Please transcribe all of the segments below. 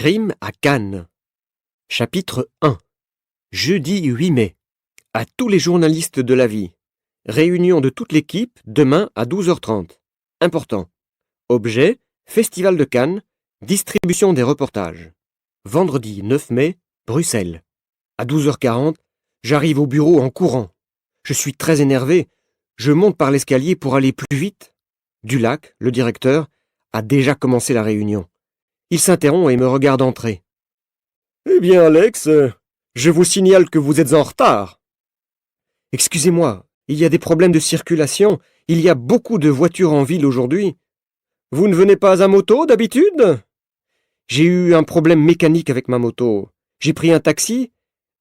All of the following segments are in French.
Crime à Cannes. Chapitre 1. Jeudi 8 mai. À tous les journalistes de la vie. Réunion de toute l'équipe demain à 12h30. Important. Objet, Festival de Cannes, distribution des reportages. Vendredi 9 mai, Bruxelles. À 12h40, j'arrive au bureau en courant. Je suis très énervé. Je monte par l'escalier pour aller plus vite. Dulac, le directeur, a déjà commencé la réunion. Il s'interrompt et me regarde entrer. « Eh bien, Alex, je vous signale que vous êtes en retard. »« Excusez-moi, il y a des problèmes de circulation. Il y a beaucoup de voitures en ville aujourd'hui. »« Vous ne venez pas à moto d'habitude ?»« J'ai eu un problème mécanique avec ma moto. J'ai pris un taxi,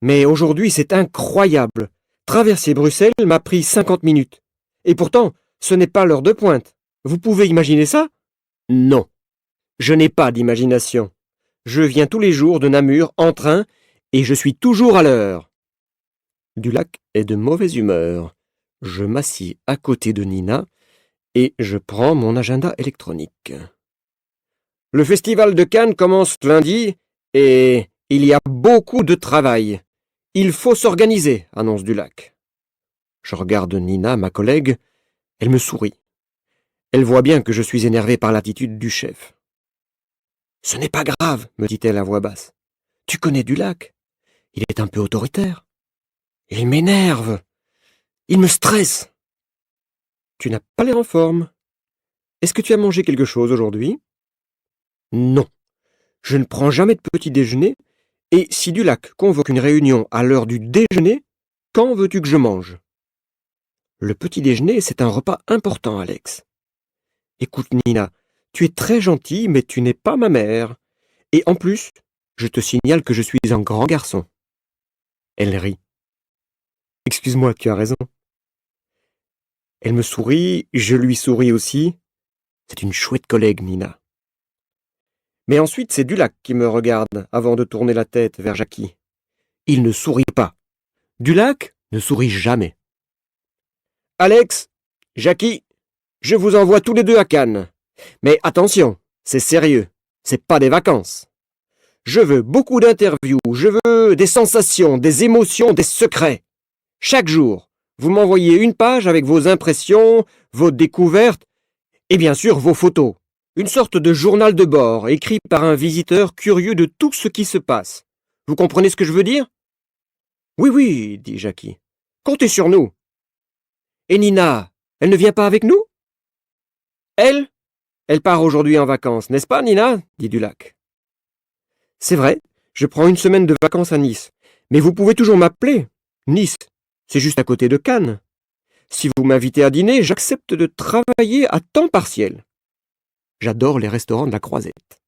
mais aujourd'hui c'est incroyable. Traverser Bruxelles m'a pris 50 minutes. Et pourtant, ce n'est pas l'heure de pointe. Vous pouvez imaginer ça ? Non. Je n'ai pas d'imagination. Je viens tous les jours de Namur en train et je suis toujours à l'heure. Dulac est de mauvaise humeur. Je m'assis à côté de Nina et je prends mon agenda électronique. Le festival de Cannes commence lundi et il y a beaucoup de travail. Il faut s'organiser, annonce Dulac. Je regarde Nina, ma collègue. Elle me sourit. Elle voit bien que je suis énervé par l'attitude du chef. « Ce n'est pas grave, me dit-elle à voix basse. Tu connais Dulac. Il est un peu autoritaire. Il m'énerve. Il me stresse. Tu n'as pas l'air en forme. Est-ce que tu as mangé quelque chose aujourd'hui ? Non. Je ne prends jamais de petit déjeuner, et si Dulac convoque une réunion à l'heure du déjeuner, quand veux-tu que je mange ? Le petit déjeuner, c'est un repas important, Alex. Écoute, Nina, tu es très gentille, mais tu n'es pas ma mère. Et en plus, je te signale que je suis un grand garçon. Elle rit. Excuse-moi, tu as raison. Elle me sourit, je lui souris aussi. C'est une chouette collègue, Nina. Mais ensuite, c'est Dulac qui me regarde avant de tourner la tête vers Jackie. Il ne sourit pas. Dulac ne sourit jamais. Alex, Jackie, je vous envoie tous les deux à Cannes. Mais attention, c'est sérieux, c'est pas des vacances. Je veux beaucoup d'interviews, je veux des sensations, des émotions, des secrets. Chaque jour, vous m'envoyez une page avec vos impressions, vos découvertes et bien sûr vos photos. Une sorte de journal de bord écrit par un visiteur curieux de tout ce qui se passe. Vous comprenez ce que je veux dire ? Oui, oui, dit Jackie. Comptez sur nous. Et Nina, elle ne vient pas avec nous ? Elle part aujourd'hui en vacances, n'est-ce pas, Nina ? Dit Dulac. C'est vrai, je prends une semaine de vacances à Nice. Mais vous pouvez toujours m'appeler. Nice, c'est juste à côté de Cannes. Si vous m'invitez à dîner, j'accepte de travailler à temps partiel. J'adore les restaurants de la Croisette.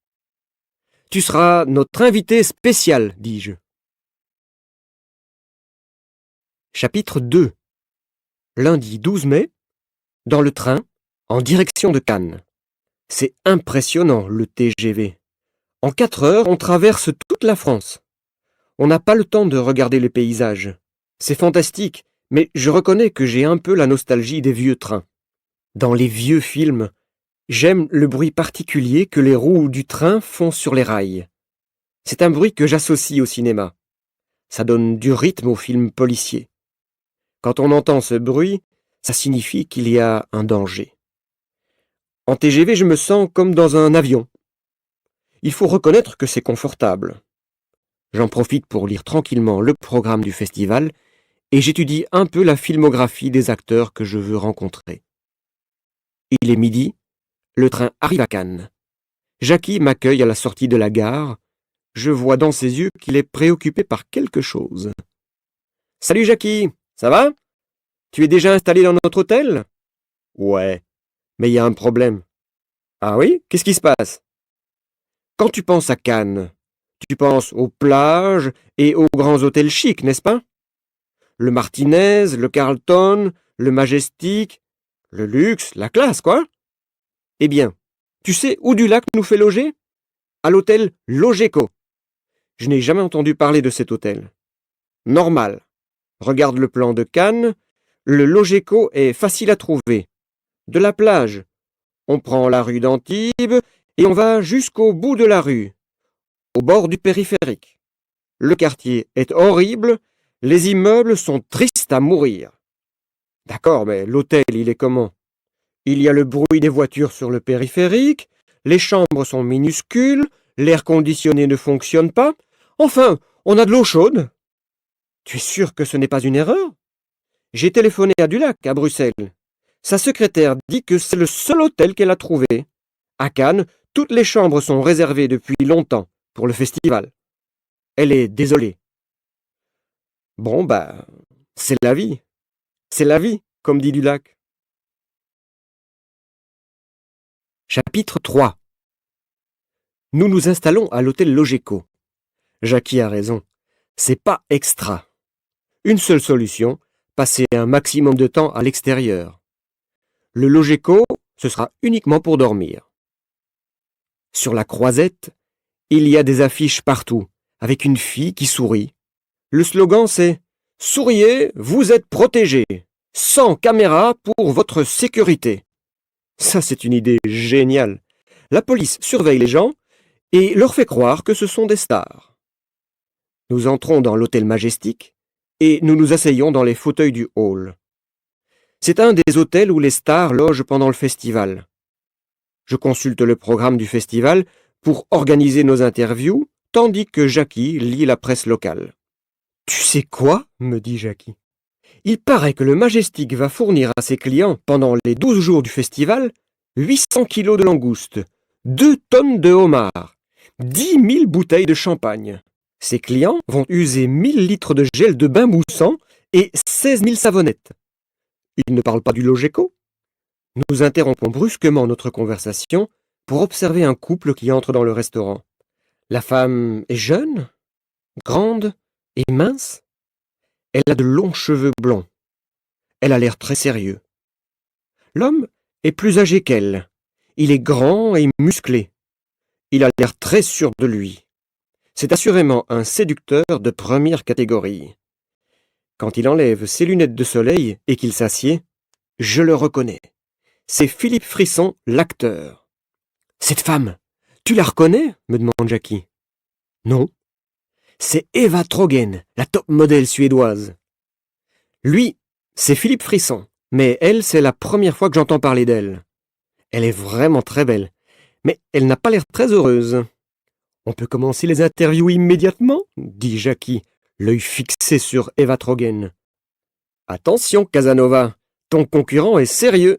Tu seras notre invité spécial, dis-je. Chapitre 2. Lundi 12 mai, dans le train, en direction de Cannes. C'est impressionnant, le TGV. En 4 heures, on traverse toute la France. On n'a pas le temps de regarder les paysages. C'est fantastique, mais je reconnais que j'ai un peu la nostalgie des vieux trains. Dans les vieux films, j'aime le bruit particulier que les roues du train font sur les rails. C'est un bruit que j'associe au cinéma. Ça donne du rythme aux films policiers. Quand on entend ce bruit, ça signifie qu'il y a un danger. En TGV, je me sens comme dans un avion. Il faut reconnaître que c'est confortable. J'en profite pour lire tranquillement le programme du festival et j'étudie un peu la filmographie des acteurs que je veux rencontrer. Il est midi, le train arrive à Cannes. Jackie m'accueille à la sortie de la gare. Je vois dans ses yeux qu'il est préoccupé par quelque chose. « Salut Jackie, ça va ? Tu es déjà installé dans notre hôtel ? » ?»« Ouais, mais il y a un problème. »« Ah oui ? Qu'est-ce qui se passe ? » ?»« Quand tu penses à Cannes, tu penses aux plages et aux grands hôtels chics, n'est-ce pas ? Le Martinez, le Carlton, le Majestic, le luxe, la classe, quoi. Eh bien, tu sais où Dulac nous fait loger ? À l'hôtel Logeco. Je n'ai jamais entendu parler de cet hôtel. Normal. Regarde le plan de Cannes. Le Logeco est facile à trouver. De la plage, on prend la rue d'Antibes et on va jusqu'au bout de la rue. au bord du périphérique. Le quartier est horrible, les immeubles sont tristes à mourir. D'accord, mais l'hôtel, il est comment? Il y a le bruit des voitures sur le périphérique, les chambres sont minuscules, l'air conditionné ne fonctionne pas. Enfin, on a de l'eau chaude. Tu es sûr que ce n'est pas une erreur? J'ai téléphoné à Dulac, à Bruxelles. Sa secrétaire dit que c'est le seul hôtel qu'elle a trouvé. À Cannes, toutes les chambres sont réservées depuis longtemps pour le festival. Elle est désolée. Bon, c'est la vie. C'est la vie, comme dit Dulac. Chapitre 3. Nous nous installons à l'hôtel Logeco. Jackie a raison. C'est pas extra. Une seule solution, passer un maximum de temps à l'extérieur. Le Logeco, ce sera uniquement pour dormir. Sur la croisette, il y a des affiches partout, avec une fille qui sourit. Le slogan c'est « Souriez, vous êtes protégés, sans caméra pour votre sécurité ». Ça c'est une idée géniale. La police surveille les gens et leur fait croire que ce sont des stars. Nous entrons dans l'hôtel Majestic et nous nous asseyons dans les fauteuils du hall. C'est un des hôtels où les stars logent pendant le festival. Je consulte le programme du festival pour organiser nos interviews, tandis que Jackie lit la presse locale. « Tu sais quoi ?» me dit Jackie. « Il paraît que le Majestic va fournir à ses clients, pendant les 12 jours du festival, 800 kilos de langoustes, 2 tonnes de homards, 10 000 bouteilles de champagne. Ses clients vont user 1000 litres de gel de bain moussant et 16 000 savonnettes. Il ne parle pas du Logeco ? » Nous interrompons brusquement notre conversation pour observer un couple qui entre dans le restaurant. La femme est jeune, grande et mince. Elle a de longs cheveux blonds. Elle a l'air très sérieux. L'homme est plus âgé qu'elle. Il est grand et musclé. Il a l'air très sûr de lui. C'est assurément un séducteur de première catégorie. Quand il enlève ses lunettes de soleil et qu'il s'assied, je le reconnais. C'est Philippe Frisson, l'acteur. « Cette femme, tu la reconnais ?» me demande Jackie. « Non. C'est Eva Trogen, la top modèle suédoise. Lui, c'est Philippe Frisson, mais elle, c'est la première fois que j'entends parler d'elle. Elle est vraiment très belle, mais elle n'a pas l'air très heureuse. »« On peut commencer les interviews immédiatement ?» dit Jackie, l'œil fixé sur Eva Trogen. « Attention, Casanova, ton concurrent est sérieux.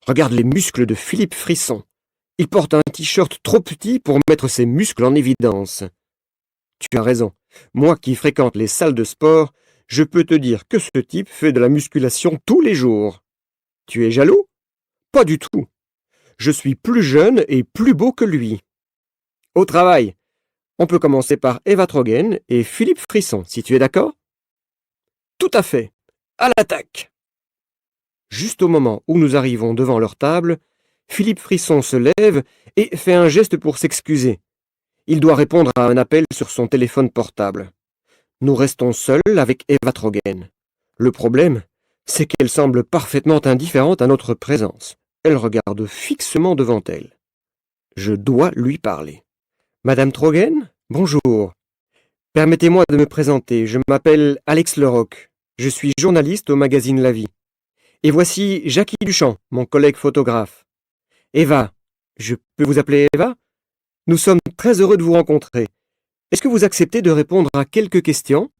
Regarde les muscles de Philippe Frisson. Il porte un t-shirt trop petit pour mettre ses muscles en évidence. Tu as raison. Moi qui fréquente les salles de sport, je peux te dire que ce type fait de la musculation tous les jours. Tu es jaloux? Pas du tout. Je suis plus jeune et plus beau que lui. Au travail. On peut commencer par Eva Trogen et Philippe Frisson, si tu es d'accord? Tout à fait. À l'attaque. Juste au moment où nous arrivons devant leur table, Philippe Frisson se lève et fait un geste pour s'excuser. Il doit répondre à un appel sur son téléphone portable. Nous restons seuls avec Eva Trogen. Le problème, c'est qu'elle semble parfaitement indifférente à notre présence. Elle regarde fixement devant elle. Je dois lui parler. « Madame Trogen, bonjour. Permettez-moi de me présenter. Je m'appelle Alex Leroc. Je suis journaliste au magazine La Vie. Et voici Jackie Duchamp, mon collègue photographe. Eva, je peux vous appeler Eva? Nous sommes très heureux de vous rencontrer. Est-ce que vous acceptez de répondre à quelques questions? »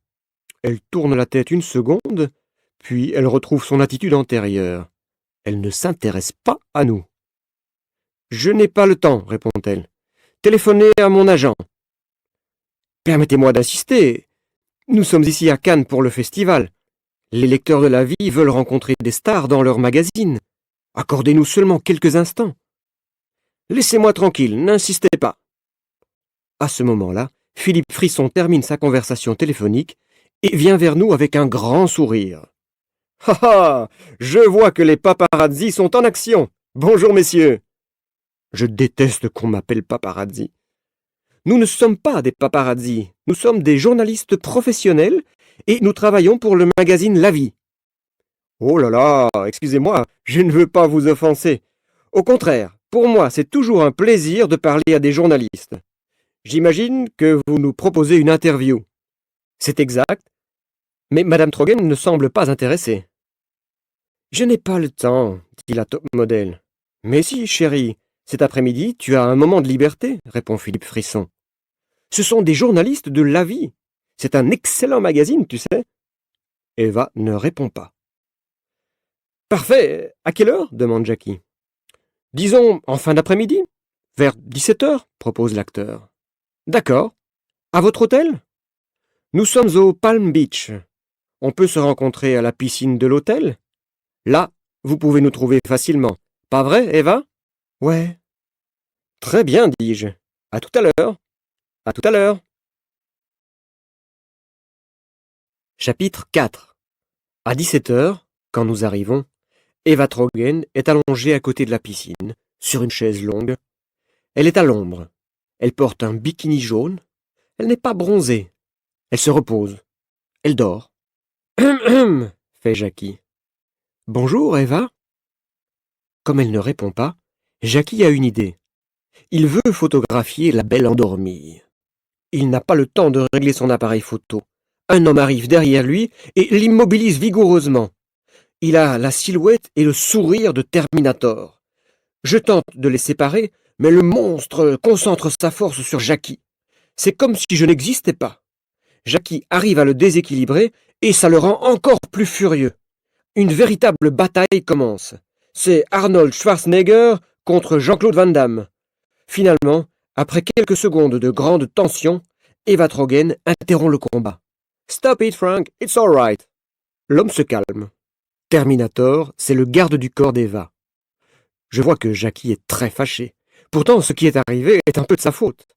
Elle tourne la tête une seconde, puis elle retrouve son attitude antérieure. Elle ne s'intéresse pas à nous. « Je n'ai pas le temps, répond-elle. Téléphonez à mon agent. »« Permettez-moi d'insister. Nous sommes ici à Cannes pour le festival. Les lecteurs de La Vie veulent rencontrer des stars dans leur magazine. Accordez-nous seulement quelques instants. »« Laissez-moi tranquille, n'insistez pas. » À ce moment-là, Philippe Frisson termine sa conversation téléphonique et vient vers nous avec un grand sourire. « Ha ha! Je vois que les paparazzis sont en action. Bonjour messieurs. » Je déteste qu'on m'appelle paparazzi. Nous ne sommes pas des paparazzis, nous sommes des journalistes professionnels et nous travaillons pour le magazine La Vie. Oh là là, excusez-moi, je ne veux pas vous offenser. Au contraire, pour moi, c'est toujours un plaisir de parler à des journalistes. J'imagine que vous nous proposez une interview. C'est exact, mais Madame Trogen ne semble pas intéressée. Je n'ai pas le temps, dit la top modèle. Mais si, chérie, cet après-midi, tu as un moment de liberté, répond Philippe Frisson. Ce sont des journalistes de La Vie. C'est un excellent magazine, tu sais. Eva ne répond pas. Parfait. À quelle heure demande Jackie. Disons en fin d'après-midi. Vers 17h, propose l'acteur. D'accord. À votre hôtel? Nous sommes au Palm Beach. On peut se rencontrer à la piscine de l'hôtel? Là, vous pouvez nous trouver facilement. Pas vrai, Eva? Ouais. Très bien, dis-je. À tout à l'heure. À tout à l'heure. Chapitre 4. À 17h, quand nous arrivons, Eva Trogen est allongée à côté de la piscine, sur une chaise longue. Elle est à l'ombre. Elle porte un bikini jaune. Elle n'est pas bronzée. Elle se repose. Elle dort. Fait Jackie. Bonjour, Eva. Comme elle ne répond pas, Jackie a une idée. Il veut photographier la belle endormie. Il n'a pas le temps de régler son appareil photo. Un homme arrive derrière lui et l'immobilise vigoureusement. Il a la silhouette et le sourire de Terminator. Je tente de les séparer, mais le monstre concentre sa force sur Jackie. C'est comme si je n'existais pas. Jackie arrive à le déséquilibrer et ça le rend encore plus furieux. Une véritable bataille commence. C'est Arnold Schwarzenegger contre Jean-Claude Van Damme. Finalement, après quelques secondes de grande tension, Eva Trogen interrompt le combat. Stop it, Frank, it's all right. L'homme se calme. Terminator, c'est le garde du corps d'Eva. Je vois que Jackie est très fâché. Pourtant, ce qui est arrivé est un peu de sa faute.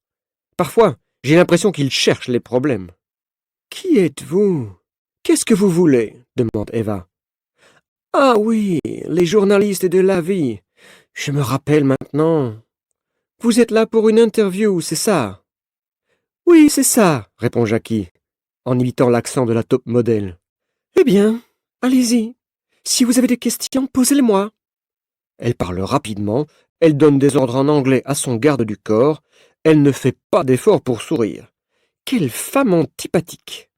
Parfois, j'ai l'impression qu'il cherche les problèmes. Qui êtes-vous? Qu'est-ce que vous voulez? Demande Eva. Ah oui, les journalistes de La Vie. Je me rappelle maintenant. Vous êtes là pour une interview, c'est ça? Oui, c'est ça, répond Jackie, en imitant l'accent de la top modèle. Eh bien, allez-y. Si vous avez des questions, posez-les-moi. Elle parle rapidement, elle donne des ordres en anglais à son garde du corps, elle ne fait pas d'effort pour sourire. Quelle femme antipathique!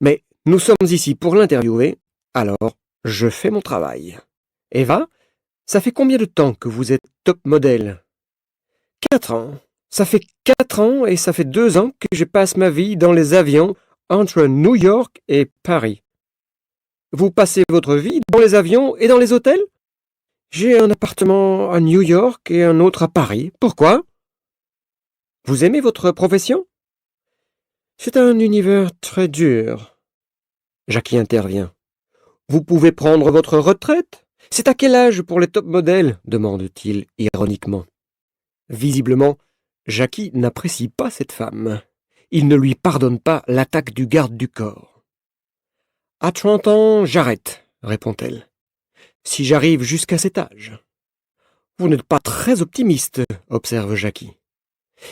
Mais nous sommes ici pour l'interviewer, alors je fais mon travail. Eva, ça fait combien de temps que vous êtes top modèle? 4 ans. Ça fait 4 ans et ça fait 2 ans que je passe ma vie dans les avions entre New York et Paris. Vous passez votre vie dans les avions et dans les hôtels? J'ai un appartement à New York et un autre à Paris. Pourquoi? Vous aimez votre profession? C'est un univers très dur. Jackie intervient. Vous pouvez prendre votre retraite? C'est à quel âge pour les top modèles? Demande-t-il ironiquement. Visiblement, Jackie n'apprécie pas cette femme. Il ne lui pardonne pas l'attaque du garde du corps. À 30 ans, j'arrête, répond-elle. Si j'arrive jusqu'à cet âge. Vous n'êtes pas très optimiste, observe Jackie.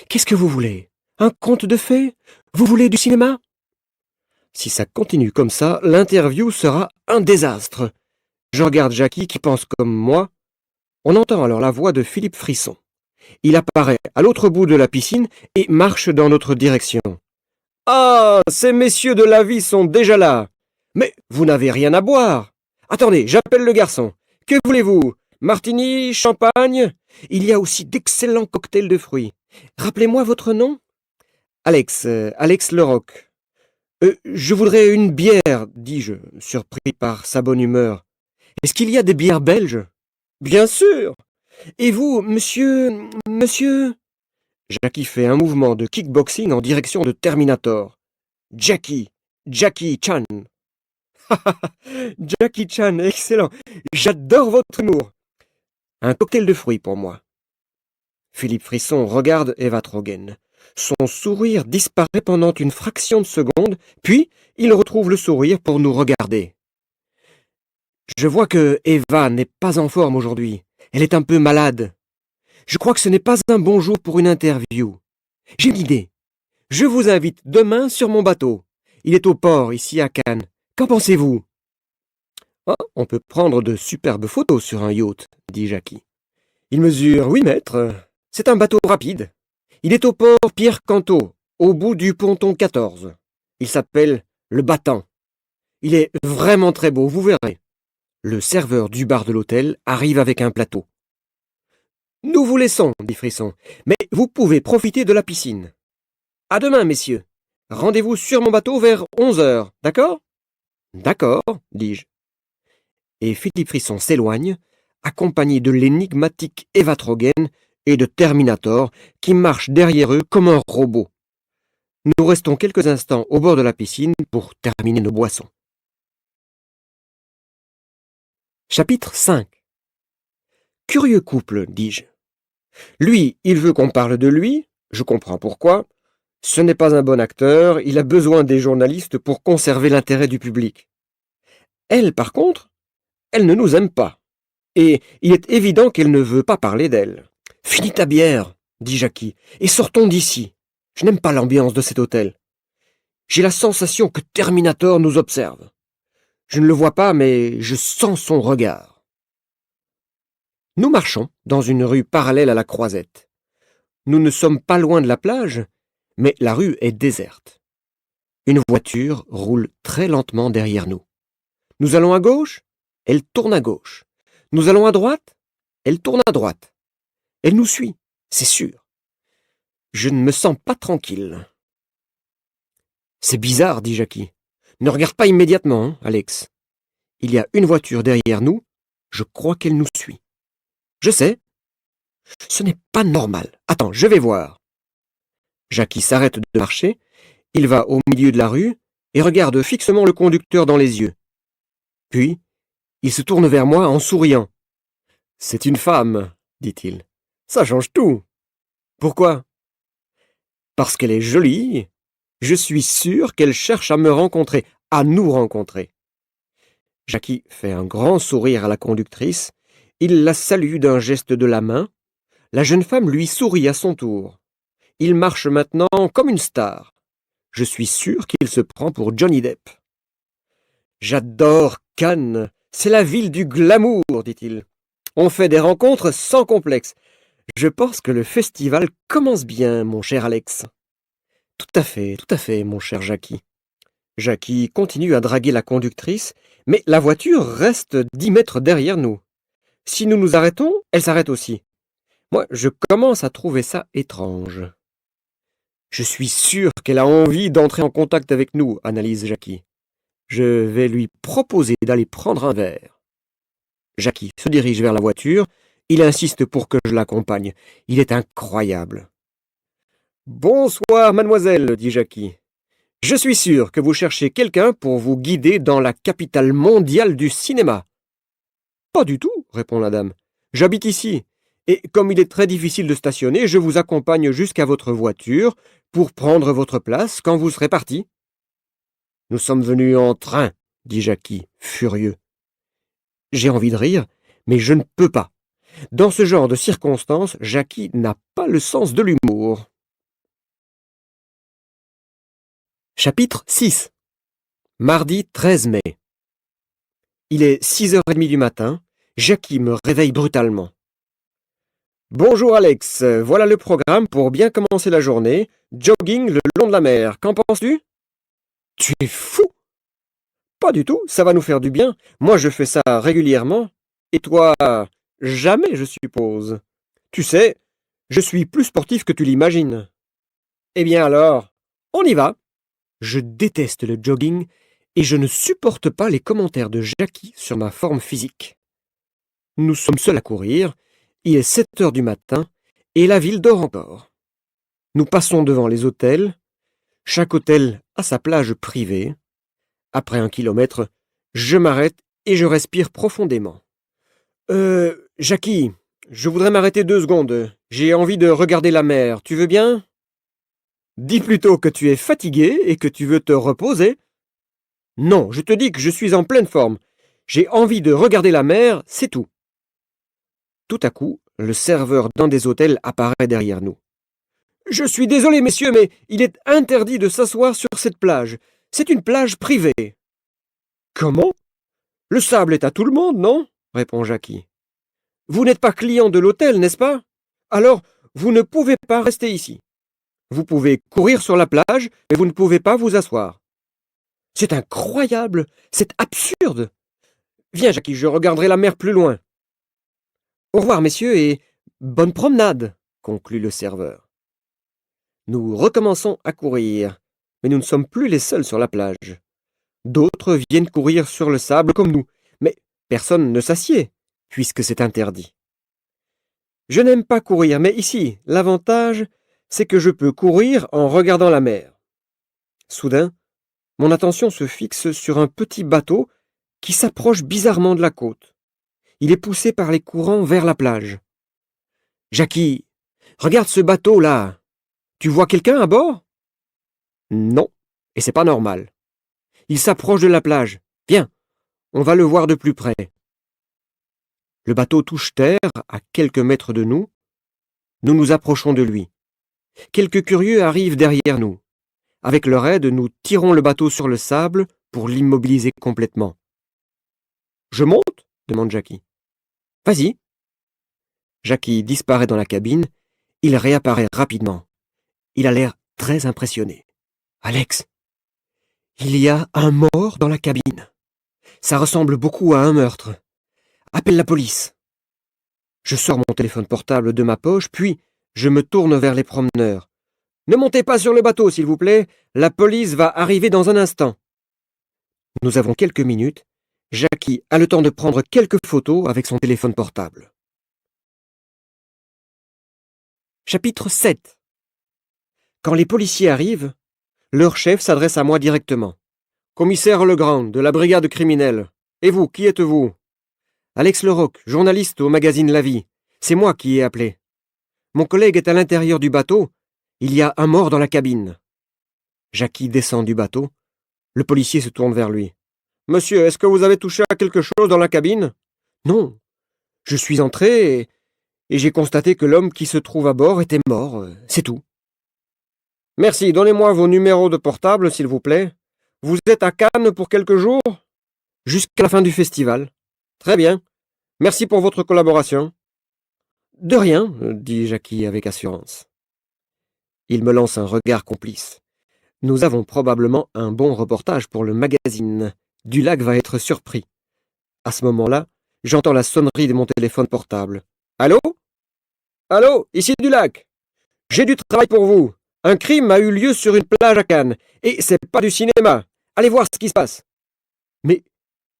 Qu'est-ce que vous voulez? Un conte de fées? Vous voulez du cinéma? Si ça continue comme ça, l'interview sera un désastre. Je regarde Jackie qui pense comme moi. On entend alors la voix de Philippe Frisson. Il apparaît à l'autre bout de la piscine et marche dans notre direction. Ah, ces messieurs de La Vie sont déjà là. Mais vous n'avez rien à boire. Attendez, j'appelle le garçon. Que voulez-vous? Martini, champagne? Il y a aussi d'excellents cocktails de fruits. Rappelez-moi votre nom? Alex Leroc. Je voudrais une bière, dis-je, surpris par sa bonne humeur. Est-ce qu'il y a des bières belges? Bien sûr. Et vous, monsieur? Jackie fait un mouvement de kickboxing en direction de Terminator. Jackie Chan. Jackie Chan, excellent. J'adore votre humour. Un cocktail de fruits pour moi. Philippe Frisson regarde Eva Trogen. Son sourire disparaît pendant une fraction de seconde, puis il retrouve le sourire pour nous regarder. Je vois que Eva n'est pas en forme aujourd'hui. Elle est un peu malade. Je crois que ce n'est pas un bon jour pour une interview. J'ai une idée. Je vous invite demain sur mon bateau. Il est au port, ici à Cannes. Qu'en pensez-vous? Oh, on peut prendre de superbes photos sur un yacht, dit Jackie. Il mesure 8 mètres. C'est un bateau rapide. Il est au port Pierre-Cantot, au bout du ponton 14. Il s'appelle le Battant. Il est vraiment très beau, vous verrez. Le serveur du bar de l'hôtel arrive avec un plateau. Nous vous laissons, dit Frisson, mais vous pouvez profiter de la piscine. À demain, messieurs. Rendez-vous sur mon bateau vers 11 heures, d'accord? D'accord, dis-je. Et Philippe Frisson s'éloigne, accompagné de l'énigmatique Eva Trogen et de Terminator, qui marche derrière eux comme un robot. Nous restons quelques instants au bord de la piscine pour terminer nos boissons. Chapitre 5. Curieux couple, dis-je. Lui, il veut qu'on parle de lui, je comprends pourquoi. Ce n'est pas un bon acteur, il a besoin des journalistes pour conserver l'intérêt du public. Elle, par contre, elle ne nous aime pas. Et il est évident qu'elle ne veut pas parler d'elle. Finis ta bière, dit Jackie, et sortons d'ici. Je n'aime pas l'ambiance de cet hôtel. J'ai la sensation que Terminator nous observe. Je ne le vois pas, mais je sens son regard. Nous marchons dans une rue parallèle à la Croisette. Nous ne sommes pas loin de la plage, mais la rue est déserte. Une voiture roule très lentement derrière nous. Nous allons à gauche, elle tourne à gauche. Nous allons à droite, elle tourne à droite. Elle nous suit, c'est sûr. Je ne me sens pas tranquille. C'est bizarre, dit Jackie. Ne regarde pas immédiatement, hein, Alex. Il y a une voiture derrière nous, je crois qu'elle nous suit. Je sais. Ce n'est pas normal. Attends, je vais voir. Jackie s'arrête de marcher, il va au milieu de la rue et regarde fixement le conducteur dans les yeux. Puis, il se tourne vers moi en souriant. « C'est une femme, dit-il. Ça change tout. Pourquoi? Parce qu'elle est jolie. Je suis sûr qu'elle cherche à me rencontrer, à nous rencontrer. » Jackie fait un grand sourire à la conductrice. Il la salue d'un geste de la main. La jeune femme lui sourit à son tour. Il marche maintenant comme une star. Je suis sûr qu'il se prend pour Johnny Depp. « J'adore Cannes. C'est la ville du glamour, dit-il. On fait des rencontres sans complexe. Je pense que le festival commence bien, mon cher Alex. » Tout à fait, mon cher Jackie. Jackie continue à draguer la conductrice, mais la voiture reste 10 mètres derrière nous. Si nous nous arrêtons, elle s'arrête aussi. Moi, je commence à trouver ça étrange. Je suis sûr qu'elle a envie d'entrer en contact avec nous, analyse Jackie. Je vais lui proposer d'aller prendre un verre. Jackie se dirige vers la voiture. Il insiste pour que je l'accompagne. Il est incroyable. « Bonsoir, mademoiselle, dit Jackie. Je suis sûr que vous cherchez quelqu'un pour vous guider dans la capitale mondiale du cinéma. » Pas du tout, répond la dame. J'habite ici. Et comme il est très difficile de stationner, je vous accompagne jusqu'à votre voiture pour prendre votre place quand vous serez parti. Nous sommes venus en train, dit Jackie, furieux. J'ai envie de rire, mais je ne peux pas. Dans ce genre de circonstances, Jackie n'a pas le sens de l'humour. Chapitre 6. Mardi 13 mai. Il est 6h30 du matin. Jackie me réveille brutalement. « Bonjour Alex, voilà le programme pour bien commencer la journée. Jogging le long de la mer, qu'en penses-tu » ? « Tu es fou !»« Pas du tout, ça va nous faire du bien. Moi je fais ça régulièrement. Et toi, jamais je suppose. Tu sais, je suis plus sportif que tu l'imagines. » « Eh bien alors, on y va !» Je déteste le jogging et je ne supporte pas les commentaires de Jackie sur ma forme physique. Nous sommes seuls à courir, il est 7 heures du matin et la ville dort encore. Nous passons devant les hôtels, chaque hôtel a sa plage privée. Après 1 kilomètre, je m'arrête et je respire profondément. « Jackie, je voudrais m'arrêter 2 secondes, j'ai envie de regarder la mer, tu veux bien ?» Dis plutôt que tu es fatigué et que tu veux te reposer. Non, je te dis que je suis en pleine forme. J'ai envie de regarder la mer, c'est tout. Tout à coup, le serveur d'un des hôtels apparaît derrière nous. Je suis désolé, messieurs, mais il est interdit de s'asseoir sur cette plage. C'est une plage privée. Comment? Le sable est à tout le monde, non? Répond Jackie. Vous n'êtes pas client de l'hôtel, n'est-ce pas? Alors, vous ne pouvez pas rester ici. Vous pouvez courir sur la plage, mais vous ne pouvez pas vous asseoir. C'est incroyable, c'est absurde. Viens, Jackie, je regarderai la mer plus loin. Au revoir, messieurs, et bonne promenade, conclut le serveur. Nous recommençons à courir, mais nous ne sommes plus les seuls sur la plage. D'autres viennent courir sur le sable comme nous, mais personne ne s'assied, puisque c'est interdit. Je n'aime pas courir, mais ici, l'avantage, c'est que je peux courir en regardant la mer. Soudain, mon attention se fixe sur un petit bateau qui s'approche bizarrement de la côte. Il est poussé par les courants vers la plage. Jackie, regarde ce bateau-là. Tu vois quelqu'un à bord? Non, et c'est pas normal. Il s'approche de la plage. Viens, on va le voir de plus près. Le bateau touche terre à quelques mètres de nous. Nous nous approchons de lui. Quelques curieux arrivent derrière nous. Avec leur aide, nous tirons le bateau sur le sable pour l'immobiliser complètement. « Je monte ?» demande Jackie. « Vas-y. » Jackie disparaît dans la cabine. Il réapparaît rapidement. Il a l'air très impressionné. « Alex, il y a un mort dans la cabine. Ça ressemble beaucoup à un meurtre. Appelle la police. » Je sors mon téléphone portable de ma poche, puis je me tourne vers les promeneurs. « Ne montez pas sur le bateau, s'il vous plaît. La police va arriver dans un instant. » Nous avons quelques minutes. Jackie a le temps de prendre quelques photos avec son téléphone portable. Chapitre 7. Quand les policiers arrivent, leur chef s'adresse à moi directement. « Commissaire Legrand, de la brigade criminelle. Et vous, qui êtes-vous » ? « Alex Leroc, journaliste au magazine La Vie. C'est moi qui ai appelé. Mon collègue est à l'intérieur du bateau. Il y a un mort dans la cabine. » Jackie descend du bateau. Le policier se tourne vers lui. « Monsieur, est-ce que vous avez touché à quelque chose dans la cabine ?»« Non. Je suis entré et j'ai constaté que l'homme qui se trouve à bord était mort. C'est tout. »« Merci. Donnez-moi vos numéros de portable, s'il vous plaît. Vous êtes à Cannes pour quelques jours ?»« Jusqu'à la fin du festival. »« Très bien. Merci pour votre collaboration. »« De rien, dit Jackie avec assurance. Il me lance un regard complice. Nous avons probablement un bon reportage pour le magazine. Dulac va être surpris. À ce moment-là, j'entends la sonnerie de mon téléphone portable. « Allô ? Allô, ici Dulac. J'ai du travail pour vous. Un crime a eu lieu sur une plage à Cannes. Et c'est pas du cinéma. Allez voir ce qui se passe. »« Mais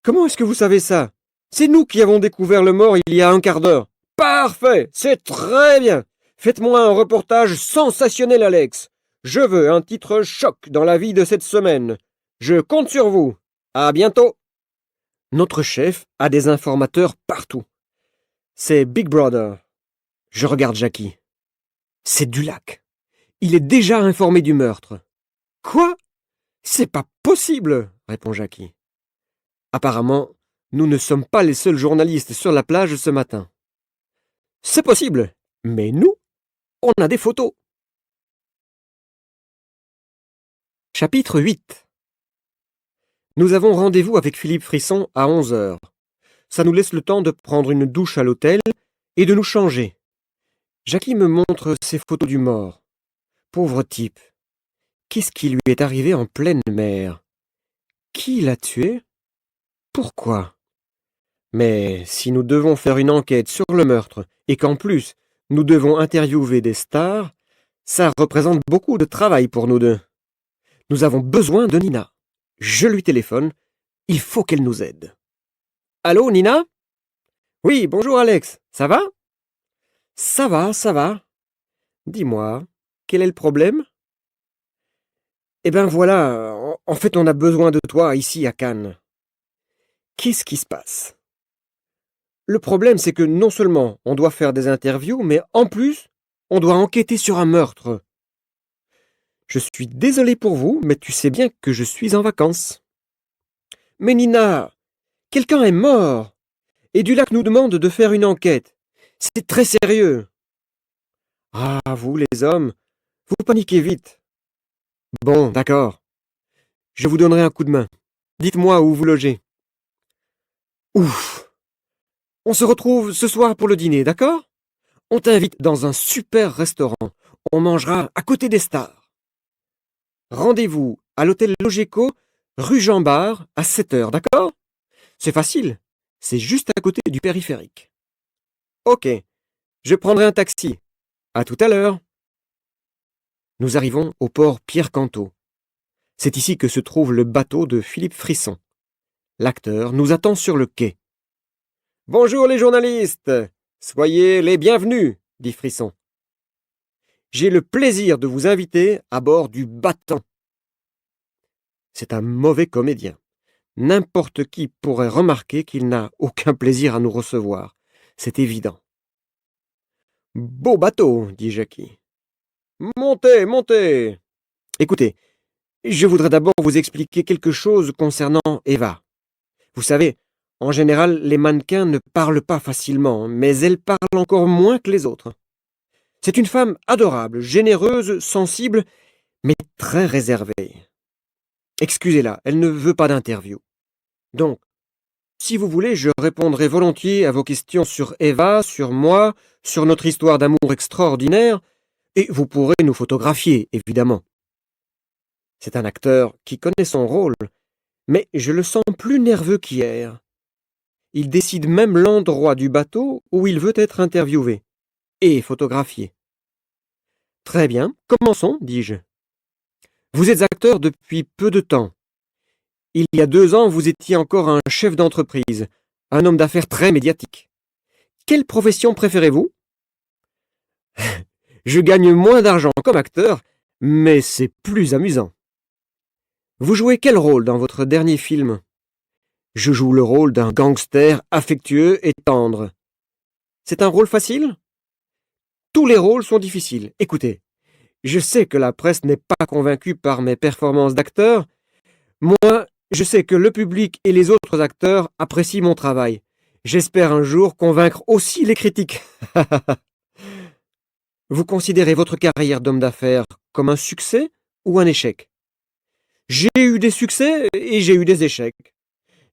comment est-ce que vous savez ça ? C'est nous qui avons découvert le mort il y a un quart d'heure. »« Parfait, c'est très bien. Faites-moi un reportage sensationnel, Alex. Je veux un titre choc dans la vie de cette semaine. Je compte sur vous. À bientôt. » Notre chef a des informateurs partout. C'est Big Brother. Je regarde Jackie. C'est Dulac. Il est déjà informé du meurtre. « Quoi ? C'est pas possible, répond Jackie. Apparemment, nous ne sommes pas les seuls journalistes sur la plage ce matin. C'est possible, mais nous, on a des photos. Chapitre 8. Nous avons rendez-vous avec Philippe Frisson à 11h. Ça nous laisse le temps de prendre une douche à l'hôtel et de nous changer. Jackie me montre ses photos du mort. Pauvre type. Qu'est-ce qui lui est arrivé en pleine mer? Qui l'a tué? Pourquoi? Mais si nous devons faire une enquête sur le meurtre et qu'en plus nous devons interviewer des stars, ça représente beaucoup de travail pour nous deux. Nous avons besoin de Nina. Je lui téléphone. Il faut qu'elle nous aide. Allô, Nina? Oui, bonjour Alex. Ça va? Ça va, ça va. Dis-moi, quel est le problème? Eh ben voilà, en fait on a besoin de toi ici à Cannes. Qu'est-ce qui se passe? Le problème c'est que non seulement on doit faire des interviews, mais en plus, on doit enquêter sur un meurtre. Je suis désolé pour vous, mais tu sais bien que je suis en vacances. Mais Nina, quelqu'un est mort, et Dulac nous demande de faire une enquête. C'est très sérieux. Ah, vous les hommes, vous paniquez vite. Bon, d'accord. Je vous donnerai un coup de main. Dites-moi où vous logez. Ouf! On se retrouve ce soir pour le dîner, d'accord? On t'invite dans un super restaurant. On mangera à côté des stars. Rendez-vous à l'hôtel Logeco, rue Jean-Bart, à 7 heures, d'accord? C'est facile. C'est juste à côté du périphérique. Ok, je prendrai un taxi. À tout à l'heure. Nous arrivons au port Pierre-Cantot. C'est ici que se trouve le bateau de Philippe Frisson. L'acteur nous attend sur le quai. Bonjour les journalistes. Soyez les bienvenus, dit Frisson. J'ai le plaisir de vous inviter à bord du Battant. C'est un mauvais comédien. N'importe qui pourrait remarquer qu'il n'a aucun plaisir à nous recevoir. C'est évident. Beau bateau, dit Jackie. Montez, montez. Écoutez, je voudrais d'abord vous expliquer quelque chose concernant Eva. Vous savez, en général, les mannequins ne parlent pas facilement, mais elle parle encore moins que les autres. C'est une femme adorable, généreuse, sensible, mais très réservée. Excusez-la, elle ne veut pas d'interview. Donc, si vous voulez, je répondrai volontiers à vos questions sur Eva, sur moi, sur notre histoire d'amour extraordinaire, et vous pourrez nous photographier, évidemment. C'est un acteur qui connaît son rôle, mais je le sens plus nerveux qu'hier. Il décide même l'endroit du bateau où il veut être interviewé et photographié. Très bien, commençons, dis-je. Vous êtes acteur depuis peu de temps. Il y a 2 ans, vous étiez encore un chef d'entreprise, un homme d'affaires très médiatique. Quelle profession préférez-vous? Je gagne moins d'argent comme acteur, mais c'est plus amusant. Vous jouez quel rôle dans votre dernier film? Je joue le rôle d'un gangster affectueux et tendre. C'est un rôle facile? Tous les rôles sont difficiles. Écoutez, je sais que la presse n'est pas convaincue par mes performances d'acteur. Moi, je sais que le public et les autres acteurs apprécient mon travail. J'espère un jour convaincre aussi les critiques. Vous considérez votre carrière d'homme d'affaires comme un succès ou un échec? J'ai eu des succès et j'ai eu des échecs.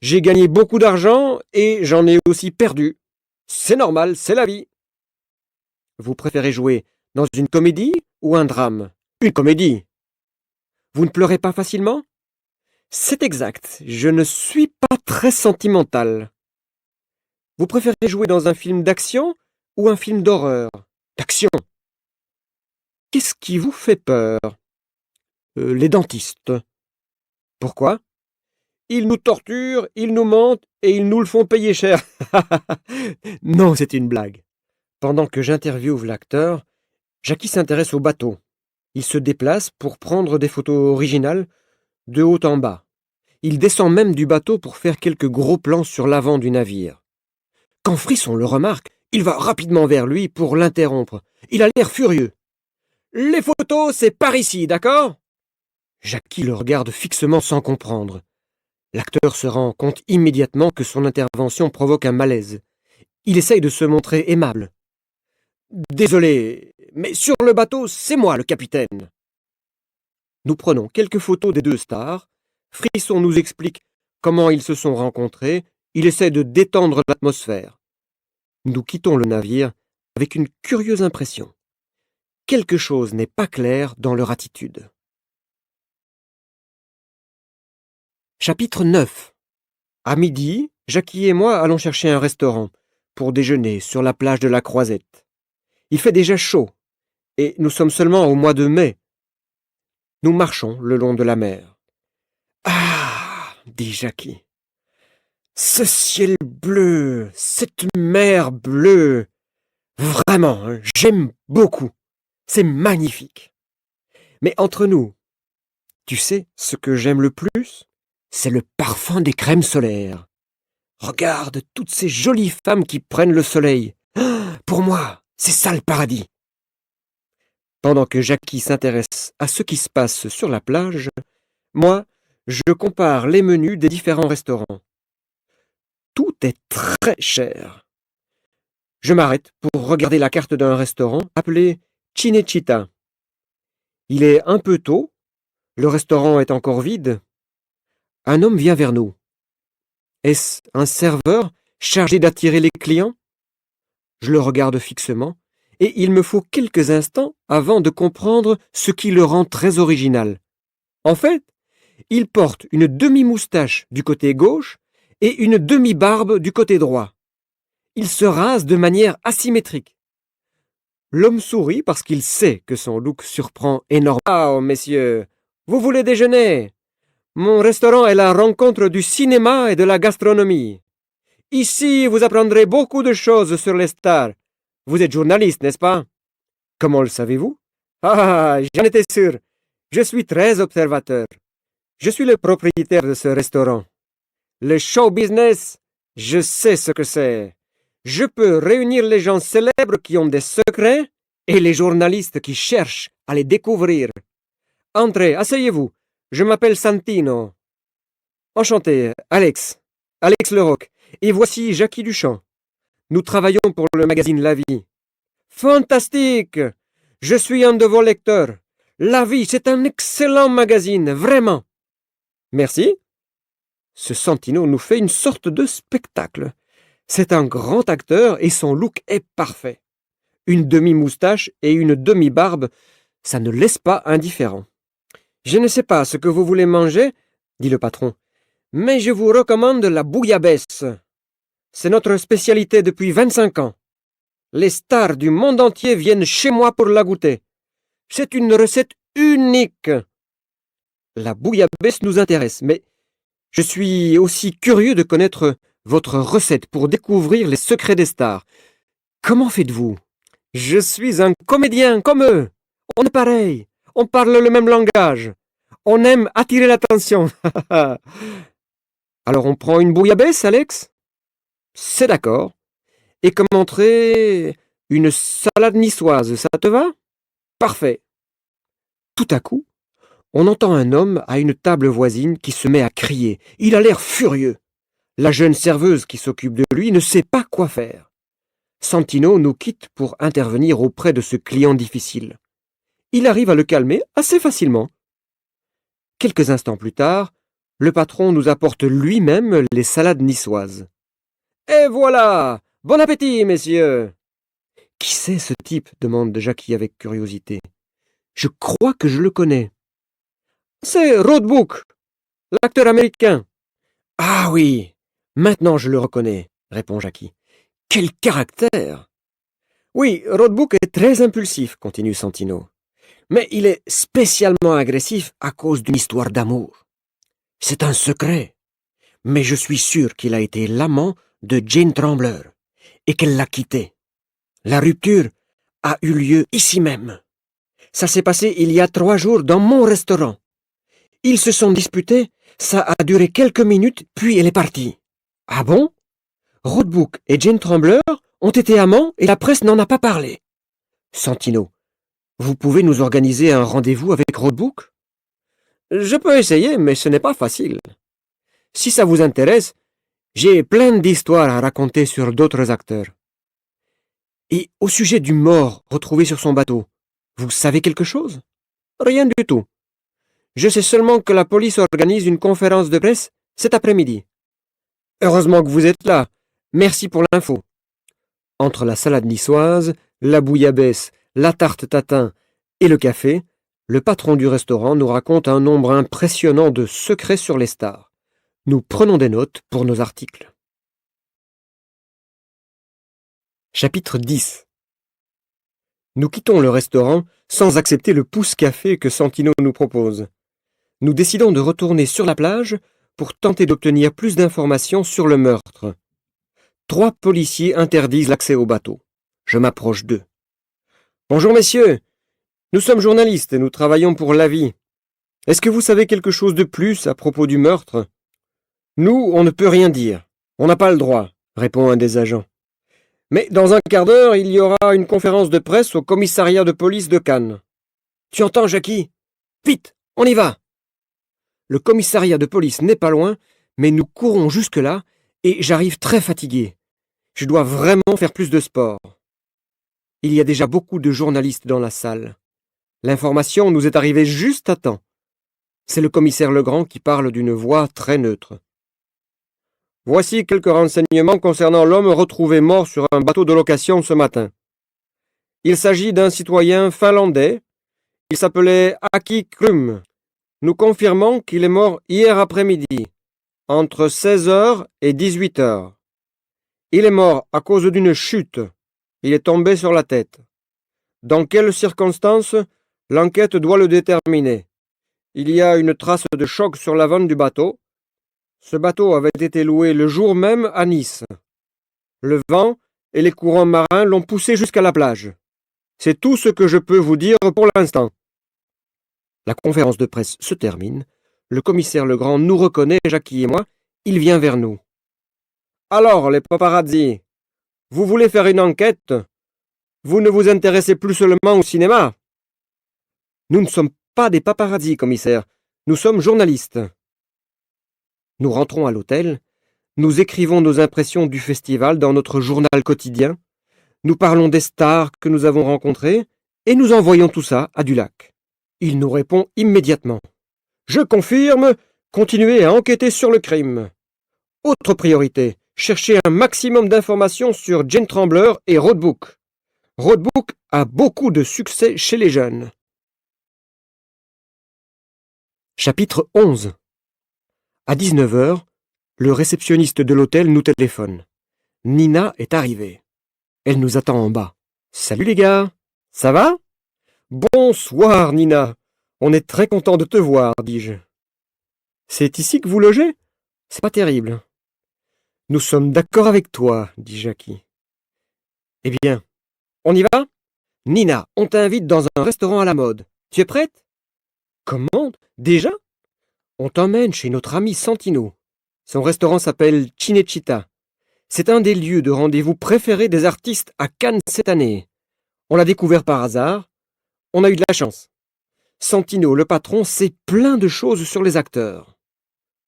J'ai gagné beaucoup d'argent et j'en ai aussi perdu. C'est normal, c'est la vie. Vous préférez jouer dans une comédie ou un drame? Une comédie. Vous ne pleurez pas facilement? C'est exact, je ne suis pas très sentimental. Vous préférez jouer dans un film d'action ou un film d'horreur? D'action. Qu'est-ce qui vous fait peur? Les dentistes. Pourquoi? Ils nous torturent, ils nous mentent et ils nous le font payer cher. Non, c'est une blague. Pendant que j'interviewe l'acteur, Jackie s'intéresse au bateau. Il se déplace pour prendre des photos originales de haut en bas. Il descend même du bateau pour faire quelques gros plans sur l'avant du navire. Quand Frisson le remarque, il va rapidement vers lui pour l'interrompre. Il a l'air furieux. Les photos, c'est par ici, d'accord? Jackie le regarde fixement sans comprendre. L'acteur se rend compte immédiatement que son intervention provoque un malaise. Il essaye de se montrer aimable. Désolé, mais sur le bateau, c'est moi le capitaine. Nous prenons quelques photos des 2 stars. Frisson nous explique comment ils se sont rencontrés. Il essaie de détendre l'atmosphère. Nous quittons le navire avec une curieuse impression. Quelque chose n'est pas clair dans leur attitude. Chapitre 9. À midi, Jackie et moi allons chercher un restaurant pour déjeuner sur la plage de la Croisette. Il fait déjà chaud et nous sommes seulement au mois de mai. Nous marchons le long de la mer. Ah, dit Jackie. Ce ciel bleu, cette mer bleue. Vraiment, j'aime beaucoup. C'est magnifique. Mais entre nous, tu sais ce que j'aime le plus? C'est le parfum des crèmes solaires. Regarde toutes ces jolies femmes qui prennent le soleil. Pour moi, c'est ça le paradis. Pendant que Jackie s'intéresse à ce qui se passe sur la plage, moi, je compare les menus des différents restaurants. Tout est très cher. Je m'arrête pour regarder la carte d'un restaurant appelé Cinecittà. Il est un peu tôt, le restaurant est encore vide. Un homme vient vers nous. Est-ce un serveur chargé d'attirer les clients? Je le regarde fixement et il me faut quelques instants avant de comprendre ce qui le rend très original. En fait, il porte une demi-moustache du côté gauche et une demi-barbe du côté droit. Il se rase de manière asymétrique. L'homme sourit parce qu'il sait que son look surprend énormément. Ah, messieurs, vous voulez déjeuner? Mon restaurant est la rencontre du cinéma et de la gastronomie. Ici, vous apprendrez beaucoup de choses sur les stars. Vous êtes journaliste, n'est-ce pas? Comment le savez-vous? Ah, j'en étais sûr. Je suis très observateur. Je suis le propriétaire de ce restaurant. Le show business, je sais ce que c'est. Je peux réunir les gens célèbres qui ont des secrets et les journalistes qui cherchent à les découvrir. Entrez, asseyez-vous. Je m'appelle Santino. Enchanté, Alex. Alex Leroc. Et voici Jackie Duchamp. Nous travaillons pour le magazine La Vie. Fantastique! Je suis un de vos lecteurs. La Vie, c'est un excellent magazine, vraiment. Merci. Ce Santino nous fait une sorte de spectacle. C'est un grand acteur et son look est parfait. Une demi-moustache et une demi-barbe, ça ne laisse pas indifférent. Je ne sais pas ce que vous voulez manger, dit le patron, mais je vous recommande la bouillabaisse. C'est notre spécialité depuis 25 ans. Les stars du monde entier viennent chez moi pour la goûter. C'est une recette unique. La bouillabaisse nous intéresse, mais je suis aussi curieux de connaître votre recette pour découvrir les secrets des stars. Comment faites-vous? Je suis un comédien comme eux. On est pareil. On parle le même langage. On aime attirer l'attention. Alors on prend une bouillabaisse, Alex? C'est d'accord. Et comme entrée, une salade niçoise, ça te va? Parfait. Tout à coup, on entend un homme à une table voisine qui se met à crier. Il a l'air furieux. La jeune serveuse qui s'occupe de lui ne sait pas quoi faire. Santino nous quitte pour intervenir auprès de ce client difficile. Il arrive à le calmer assez facilement. Quelques instants plus tard, le patron nous apporte lui-même les salades niçoises. Et voilà! Bon appétit, messieurs! Qui c'est ce type? Demande Jackie avec curiosité. Je crois que je le connais. C'est Roadbook, l'acteur américain. Ah oui, maintenant je le reconnais, répond Jackie. Quel caractère! Oui, Roadbook est très impulsif, continue Santino. Mais il est spécialement agressif à cause d'une histoire d'amour. C'est un secret. Mais je suis sûr qu'il a été l'amant de Jane Trembler et qu'elle l'a quitté. La rupture a eu lieu ici même. Ça s'est passé il y a 3 jours dans mon restaurant. Ils se sont disputés, ça a duré quelques minutes, puis elle est partie. Ah bon? Roadbook et Jane Trembler ont été amants et la presse n'en a pas parlé. Santino, vous pouvez nous organiser un rendez-vous avec Roadbook? Je peux essayer, mais ce n'est pas facile. Si ça vous intéresse, j'ai plein d'histoires à raconter sur d'autres acteurs. Et au sujet du mort retrouvé sur son bateau, vous savez quelque chose? Rien du tout. Je sais seulement que la police organise une conférence de presse cet après-midi. Heureusement que vous êtes là. Merci pour l'info. Entre la salade niçoise, la bouillabaisse, la tarte tatin et le café, le patron du restaurant nous raconte un nombre impressionnant de secrets sur les stars. Nous prenons des notes pour nos articles. Chapitre 10. Nous quittons le restaurant sans accepter le pouce-café que Santino nous propose. Nous décidons de retourner sur la plage pour tenter d'obtenir plus d'informations sur le meurtre. 3 policiers interdisent l'accès au bateau. Je m'approche d'eux. Bonjour messieurs, nous sommes journalistes et nous travaillons pour La Vie. Est-ce que vous savez quelque chose de plus à propos du meurtre? Nous, on ne peut rien dire. On n'a pas le droit, répond un des agents. Mais dans un quart d'heure, il y aura une conférence de presse au commissariat de police de Cannes. Tu entends, Jackie? Vite, on y va! Le commissariat de police n'est pas loin, mais nous courons jusque-là et j'arrive très fatigué. Je dois vraiment faire plus de sport. Il y a déjà beaucoup de journalistes dans la salle. L'information nous est arrivée juste à temps. C'est le commissaire Legrand qui parle d'une voix très neutre. Voici quelques renseignements concernant l'homme retrouvé mort sur un bateau de location ce matin. Il s'agit d'un citoyen finlandais. Il s'appelait Aki Krum. Nous confirmons qu'il est mort hier après-midi, entre 16 heures et 18 heures. Il est mort à cause d'une chute. Il est tombé sur la tête. Dans quelles circonstances? L'enquête doit le déterminer. Il y a une trace de choc sur l'avant du bateau. Ce bateau avait été loué le jour même à Nice. Le vent et les courants marins l'ont poussé jusqu'à la plage. C'est tout ce que je peux vous dire pour l'instant. La conférence de presse se termine. Le commissaire Legrand nous reconnaît, Jackie et moi. Il vient vers nous. Alors, les paparazzi, vous voulez faire une enquête? Vous ne vous intéressez plus seulement au cinéma? Nous ne sommes pas des paparazzi, commissaire. Nous sommes journalistes. Nous rentrons à l'hôtel. Nous écrivons nos impressions du festival dans notre journal quotidien. Nous parlons des stars que nous avons rencontrées et nous envoyons tout ça à Dulac. Il nous répond immédiatement. Je confirme, continuez à enquêter sur le crime. Autre priorité, cherchez un maximum d'informations sur Jane Trembler et Roadbook. Roadbook a beaucoup de succès chez les jeunes. Chapitre 11. À 19 heures, le réceptionniste de l'hôtel nous téléphone. Nina est arrivée. Elle nous attend en bas. Salut les gars, ça va? Bonsoir Nina, on est très content de te voir, dis-je. C'est ici que vous logez? C'est pas terrible. Nous sommes d'accord avec toi, dit Jackie. Eh bien, on y va? Nina, on t'invite dans un restaurant à la mode. Tu es prête? Comment? Déjà? On t'emmène chez notre ami Santino. Son restaurant s'appelle Cinecittà. C'est un des lieux de rendez-vous préférés des artistes à Cannes cette année. On l'a découvert par hasard. On a eu de la chance. Santino, le patron, sait plein de choses sur les acteurs.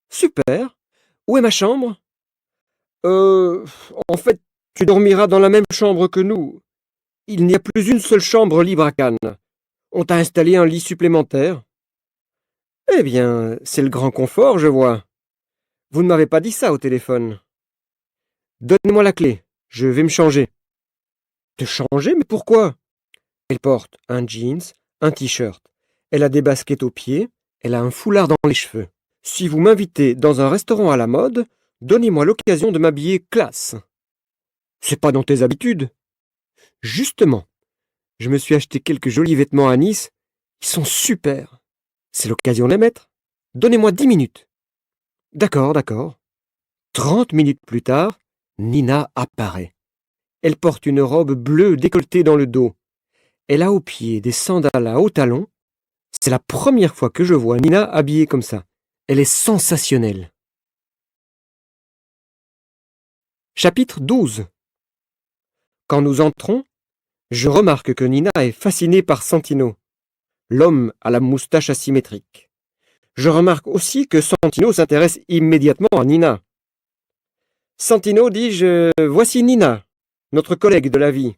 Super. Où est ma chambre? En fait, tu dormiras dans la même chambre que nous. Il n'y a plus une seule chambre libre à Cannes. On t'a installé un lit supplémentaire. Eh bien, c'est le grand confort, je vois. Vous ne m'avez pas dit ça au téléphone. Donne-moi la clé, je vais me changer. Te changer? Mais pourquoi? Elle porte un jeans, un t-shirt. Elle a des baskets aux pieds, elle a un foulard dans les cheveux. Si vous m'invitez dans un restaurant à la mode, donnez-moi l'occasion de m'habiller classe. C'est pas dans tes habitudes. Justement, je me suis acheté quelques jolis vêtements à Nice. Ils sont super. C'est l'occasion de les mettre. Donnez-moi 10 minutes. D'accord, d'accord. 30 minutes plus tard, Nina apparaît. Elle porte une robe bleue décolletée dans le dos. Elle a aux pieds des sandales à hauts talons. C'est la première fois que je vois Nina habillée comme ça. Elle est sensationnelle. Chapitre 12. Quand nous entrons, je remarque que Nina est fascinée par Santino, l'homme à la moustache asymétrique. Je remarque aussi que Santino s'intéresse immédiatement à Nina. Santino, dis-je, voici Nina, notre collègue de la vie.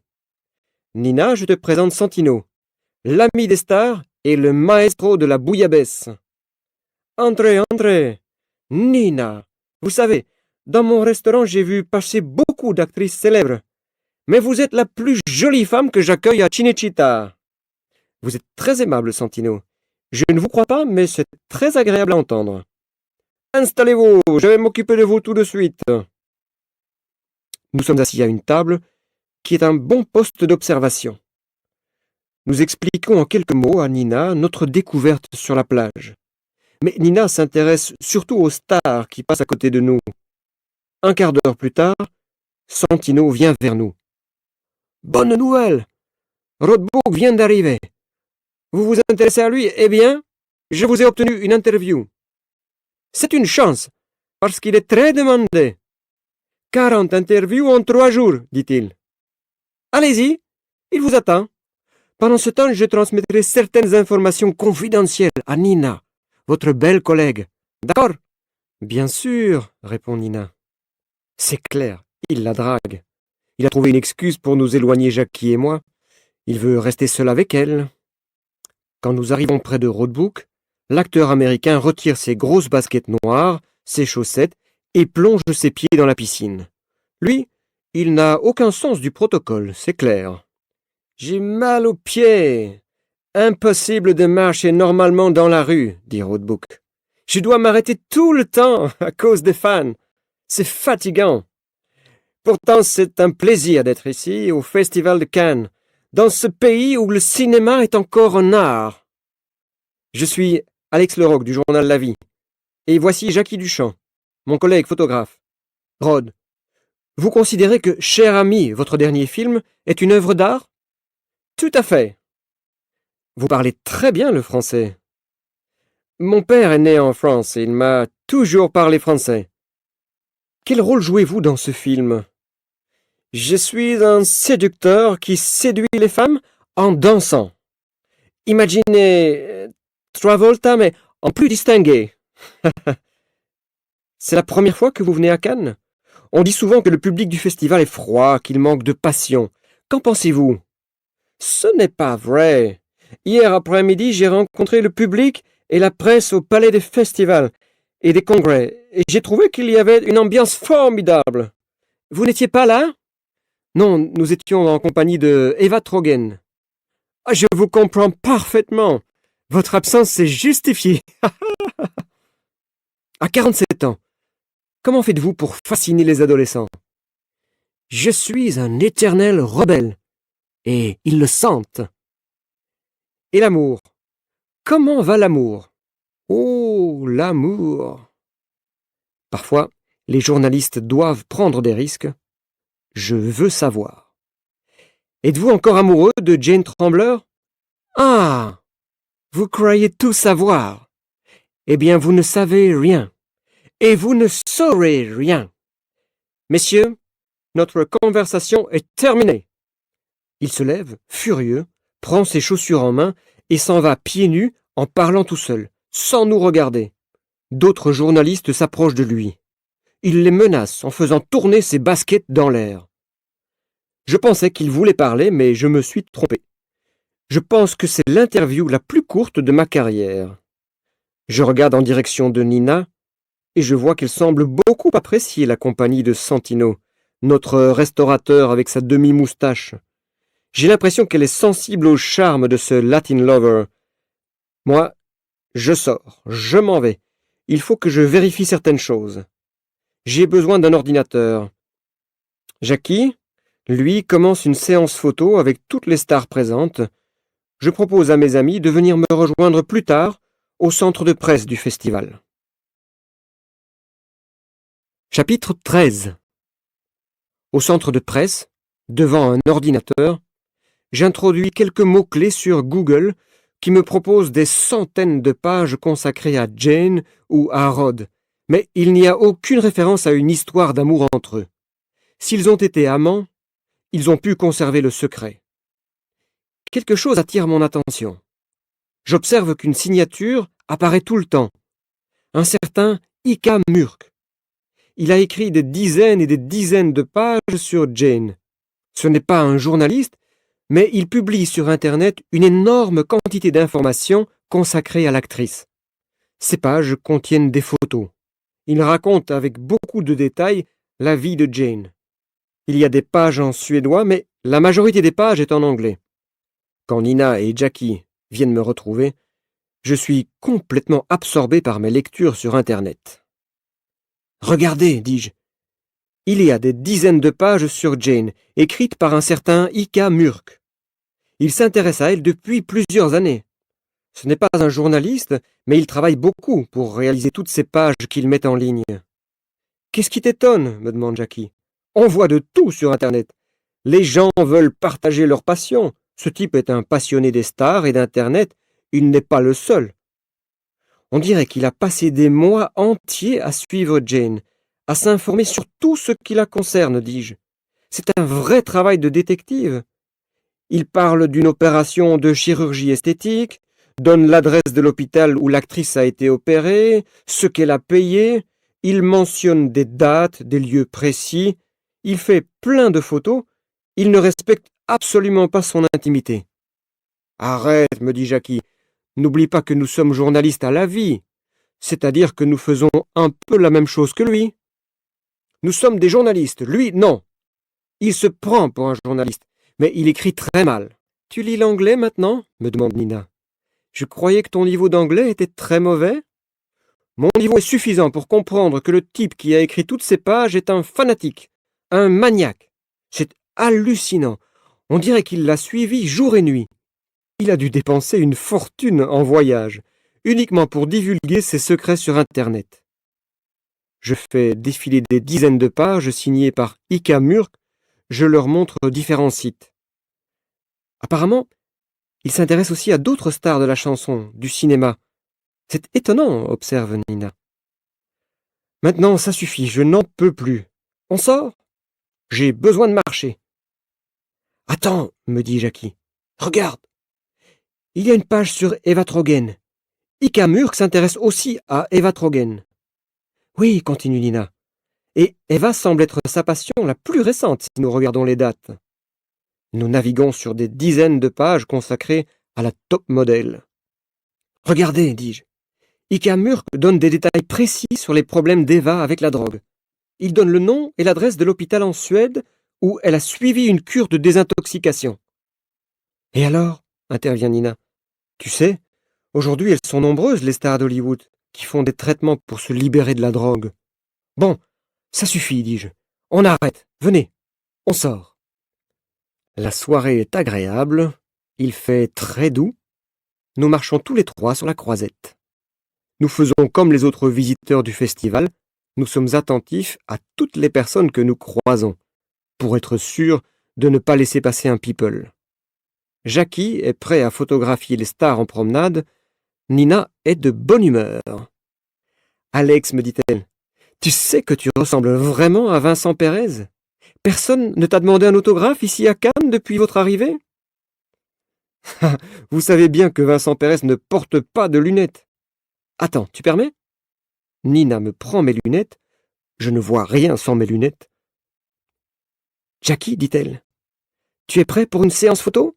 Nina, je te présente Santino, l'ami des stars et le maestro de la bouillabaisse. Entrez, entrez. Nina, vous savez, dans mon restaurant, j'ai vu passer beaucoup d'actrices célèbres. Mais vous êtes la plus jolie femme que j'accueille à Cinecittà. Vous êtes très aimable, Santino. Je ne vous crois pas, mais c'est très agréable à entendre. Installez-vous, je vais m'occuper de vous tout de suite. Nous sommes assis à une table qui est un bon poste d'observation. Nous expliquons en quelques mots à Nina notre découverte sur la plage. Mais Nina s'intéresse surtout aux stars qui passent à côté de nous. Un quart d'heure plus tard, Santino vient vers nous. Bonne nouvelle! Roadbook vient d'arriver. Vous vous intéressez à lui? Eh bien, je vous ai obtenu une interview. C'est une chance, parce qu'il est très demandé. 40 interviews en 3 jours, dit-il. Allez-y, il vous attend. Pendant ce temps, je transmettrai certaines informations confidentielles à Nina, votre belle collègue. D'accord? Bien sûr, répond Nina. C'est clair, il la drague. Il a trouvé une excuse pour nous éloigner, Jackie et moi. Il veut rester seul avec elle. Quand nous arrivons près de Roadbook, l'acteur américain retire ses grosses baskets noires, ses chaussettes, et plonge ses pieds dans la piscine. Lui, il n'a aucun sens du protocole, c'est clair. J'ai mal aux pieds. Impossible de marcher normalement dans la rue, dit Roadbook. Je dois m'arrêter tout le temps à cause des fans. C'est fatigant. Pourtant, c'est un plaisir d'être ici, au Festival de Cannes, dans ce pays où le cinéma est encore un art. Je suis Alex Leroc du journal La Vie. Et voici Jackie Duchamp, mon collègue photographe. Rod, vous considérez que Cher ami, votre dernier film, est une œuvre d'art? Tout à fait. Vous parlez très bien le français. Mon père est né en France et il m'a toujours parlé français. Quel rôle jouez-vous dans ce film? Je suis un séducteur qui séduit les femmes en dansant. Imaginez Travolta, mais en plus distingué. C'est la première fois que vous venez à Cannes? On dit souvent que le public du festival est froid, qu'il manque de passion. Qu'en pensez-vous? Ce n'est pas vrai. Hier après-midi, j'ai rencontré le public et la presse au palais des festivals et des congrès, et j'ai trouvé qu'il y avait une ambiance formidable. Vous n'étiez pas là? Non, nous étions en compagnie de Eva Trogen. Ah, je vous comprends parfaitement. Votre absence est justifiée. À 47 ans, comment faites-vous pour fasciner les adolescents? Je suis un éternel rebelle, et ils le sentent. Et l'amour? Comment va l'amour? Oh, l'amour! Parfois, les journalistes doivent prendre des risques. Je veux savoir. Êtes-vous encore amoureux de Jane Trembler? Ah! Vous croyez tout savoir. Eh bien, vous ne savez rien. Et vous ne saurez rien. Messieurs, notre conversation est terminée. Il se lève, furieux, prend ses chaussures en main et s'en va pieds nus en parlant tout seul, sans nous regarder. D'autres journalistes s'approchent de lui. Il les menace en faisant tourner ses baskets dans l'air. Je pensais qu'il voulait parler, mais je me suis trompé. Je pense que c'est l'interview la plus courte de ma carrière. Je regarde en direction de Nina, et je vois qu'elle semble beaucoup apprécier la compagnie de Santino, notre restaurateur avec sa demi-moustache. J'ai l'impression qu'elle est sensible au charme de ce Latin lover. Moi, je sors, je m'en vais. Il faut que je vérifie certaines choses. J'ai besoin d'un ordinateur. Jackie, lui, commence une séance photo avec toutes les stars présentes. Je propose à mes amis de venir me rejoindre plus tard au centre de presse du festival. Chapitre 13. Au centre de presse, devant un ordinateur, j'introduis quelques mots-clés sur Google qui me proposent des centaines de pages consacrées à Jane ou à Rod, mais il n'y a aucune référence à une histoire d'amour entre eux. S'ils ont été amants, ils ont pu conserver le secret. Quelque chose attire mon attention. J'observe qu'une signature apparaît tout le temps. Un certain Ika Murk. Il a écrit des dizaines et des dizaines de pages sur Jane. Ce n'est pas un journaliste, mais il publie sur Internet une énorme quantité d'informations consacrées à l'actrice. Ces pages contiennent des photos. Il raconte avec beaucoup de détails la vie de Jane. Il y a des pages en suédois, mais la majorité des pages est en anglais. Quand Nina et Jackie viennent me retrouver, je suis complètement absorbé par mes lectures sur Internet. « Regardez, dis-je, il y a des dizaines de pages sur Jane, écrites par un certain Ika Murk. Il s'intéresse à elle depuis plusieurs années. Ce n'est pas un journaliste, mais il travaille beaucoup pour réaliser toutes ces pages qu'il met en ligne. »« Qu'est-ce qui t'étonne ?» me demande Jackie. « On voit de tout sur Internet. Les gens veulent partager leur passion. Ce type est un passionné des stars et d'Internet. Il n'est pas le seul. » On dirait qu'il a passé des mois entiers à suivre Jane, à s'informer sur tout ce qui la concerne, dis-je. C'est un vrai travail de détective. Il parle d'une opération de chirurgie esthétique, donne l'adresse de l'hôpital où l'actrice a été opérée, ce qu'elle a payé, il mentionne des dates, des lieux précis, il fait plein de photos, il ne respecte absolument pas son intimité. « Arrête, me dit Jackie. N'oublie pas que nous sommes journalistes à la vie, c'est-à-dire que nous faisons un peu la même chose que lui. Nous sommes des journalistes, lui, non. Il se prend pour un journaliste, mais il écrit très mal. Tu lis l'anglais maintenant? Me demande Nina. Je croyais que ton niveau d'anglais était très mauvais. Mon niveau est suffisant pour comprendre que le type qui a écrit toutes ces pages est un fanatique, un maniaque. C'est hallucinant. On dirait qu'il l'a suivi jour et nuit. Il a dû dépenser une fortune en voyage, uniquement pour divulguer ses secrets sur Internet. Je fais défiler des dizaines de pages signées par Ika Murk. Je leur montre différents sites. Apparemment, il s'intéresse aussi à d'autres stars de la chanson, du cinéma. C'est étonnant, observe Nina. Maintenant, ça suffit, je n'en peux plus. On sort? J'ai besoin de marcher. Attends, me dit Jackie. Regarde. Il y a une page sur Eva Trogen. Ika Murk s'intéresse aussi à Eva Trogen. Oui, continue Nina. Et Eva semble être sa passion la plus récente si nous regardons les dates. Nous naviguons sur des dizaines de pages consacrées à la top modèle. Regardez, dis-je. Ika Murk donne des détails précis sur les problèmes d'Eva avec la drogue. Il donne le nom et l'adresse de l'hôpital en Suède où elle a suivi une cure de désintoxication. Et alors, intervient Nina, tu sais, aujourd'hui elles sont nombreuses les stars d'Hollywood qui font des traitements pour se libérer de la drogue. Bon, ça suffit, dis-je. On arrête, venez, on sort. La soirée est agréable, il fait très doux. Nous marchons tous les trois sur la croisette. Nous faisons comme les autres visiteurs du festival, nous sommes attentifs à toutes les personnes que nous croisons, pour être sûrs de ne pas laisser passer un people. Jackie est prêt à photographier les stars en promenade. Nina est de bonne humeur. Alex, me dit-elle, tu sais que tu ressembles vraiment à Vincent Pérez? Personne ne t'a demandé un autographe ici à Cannes depuis votre arrivée? Vous savez bien que Vincent Pérez ne porte pas de lunettes. Attends, tu permets? Nina me prend mes lunettes. Je ne vois rien sans mes lunettes. Jackie, dit-elle, tu es prêt pour une séance photo?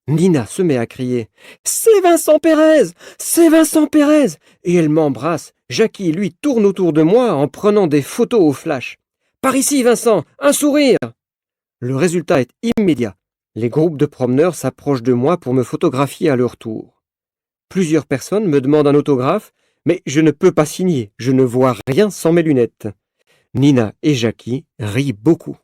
Nina se met à crier « C'est Vincent Pérez! C'est Vincent Pérez !» Et elle m'embrasse. Jackie, lui, tourne autour de moi en prenant des photos au flash. « Par ici, Vincent! Un sourire !» Le résultat est immédiat. Les groupes de promeneurs s'approchent de moi pour me photographier à leur tour. Plusieurs personnes me demandent un autographe, mais je ne peux pas signer. Je ne vois rien sans mes lunettes. Nina et Jackie rient beaucoup.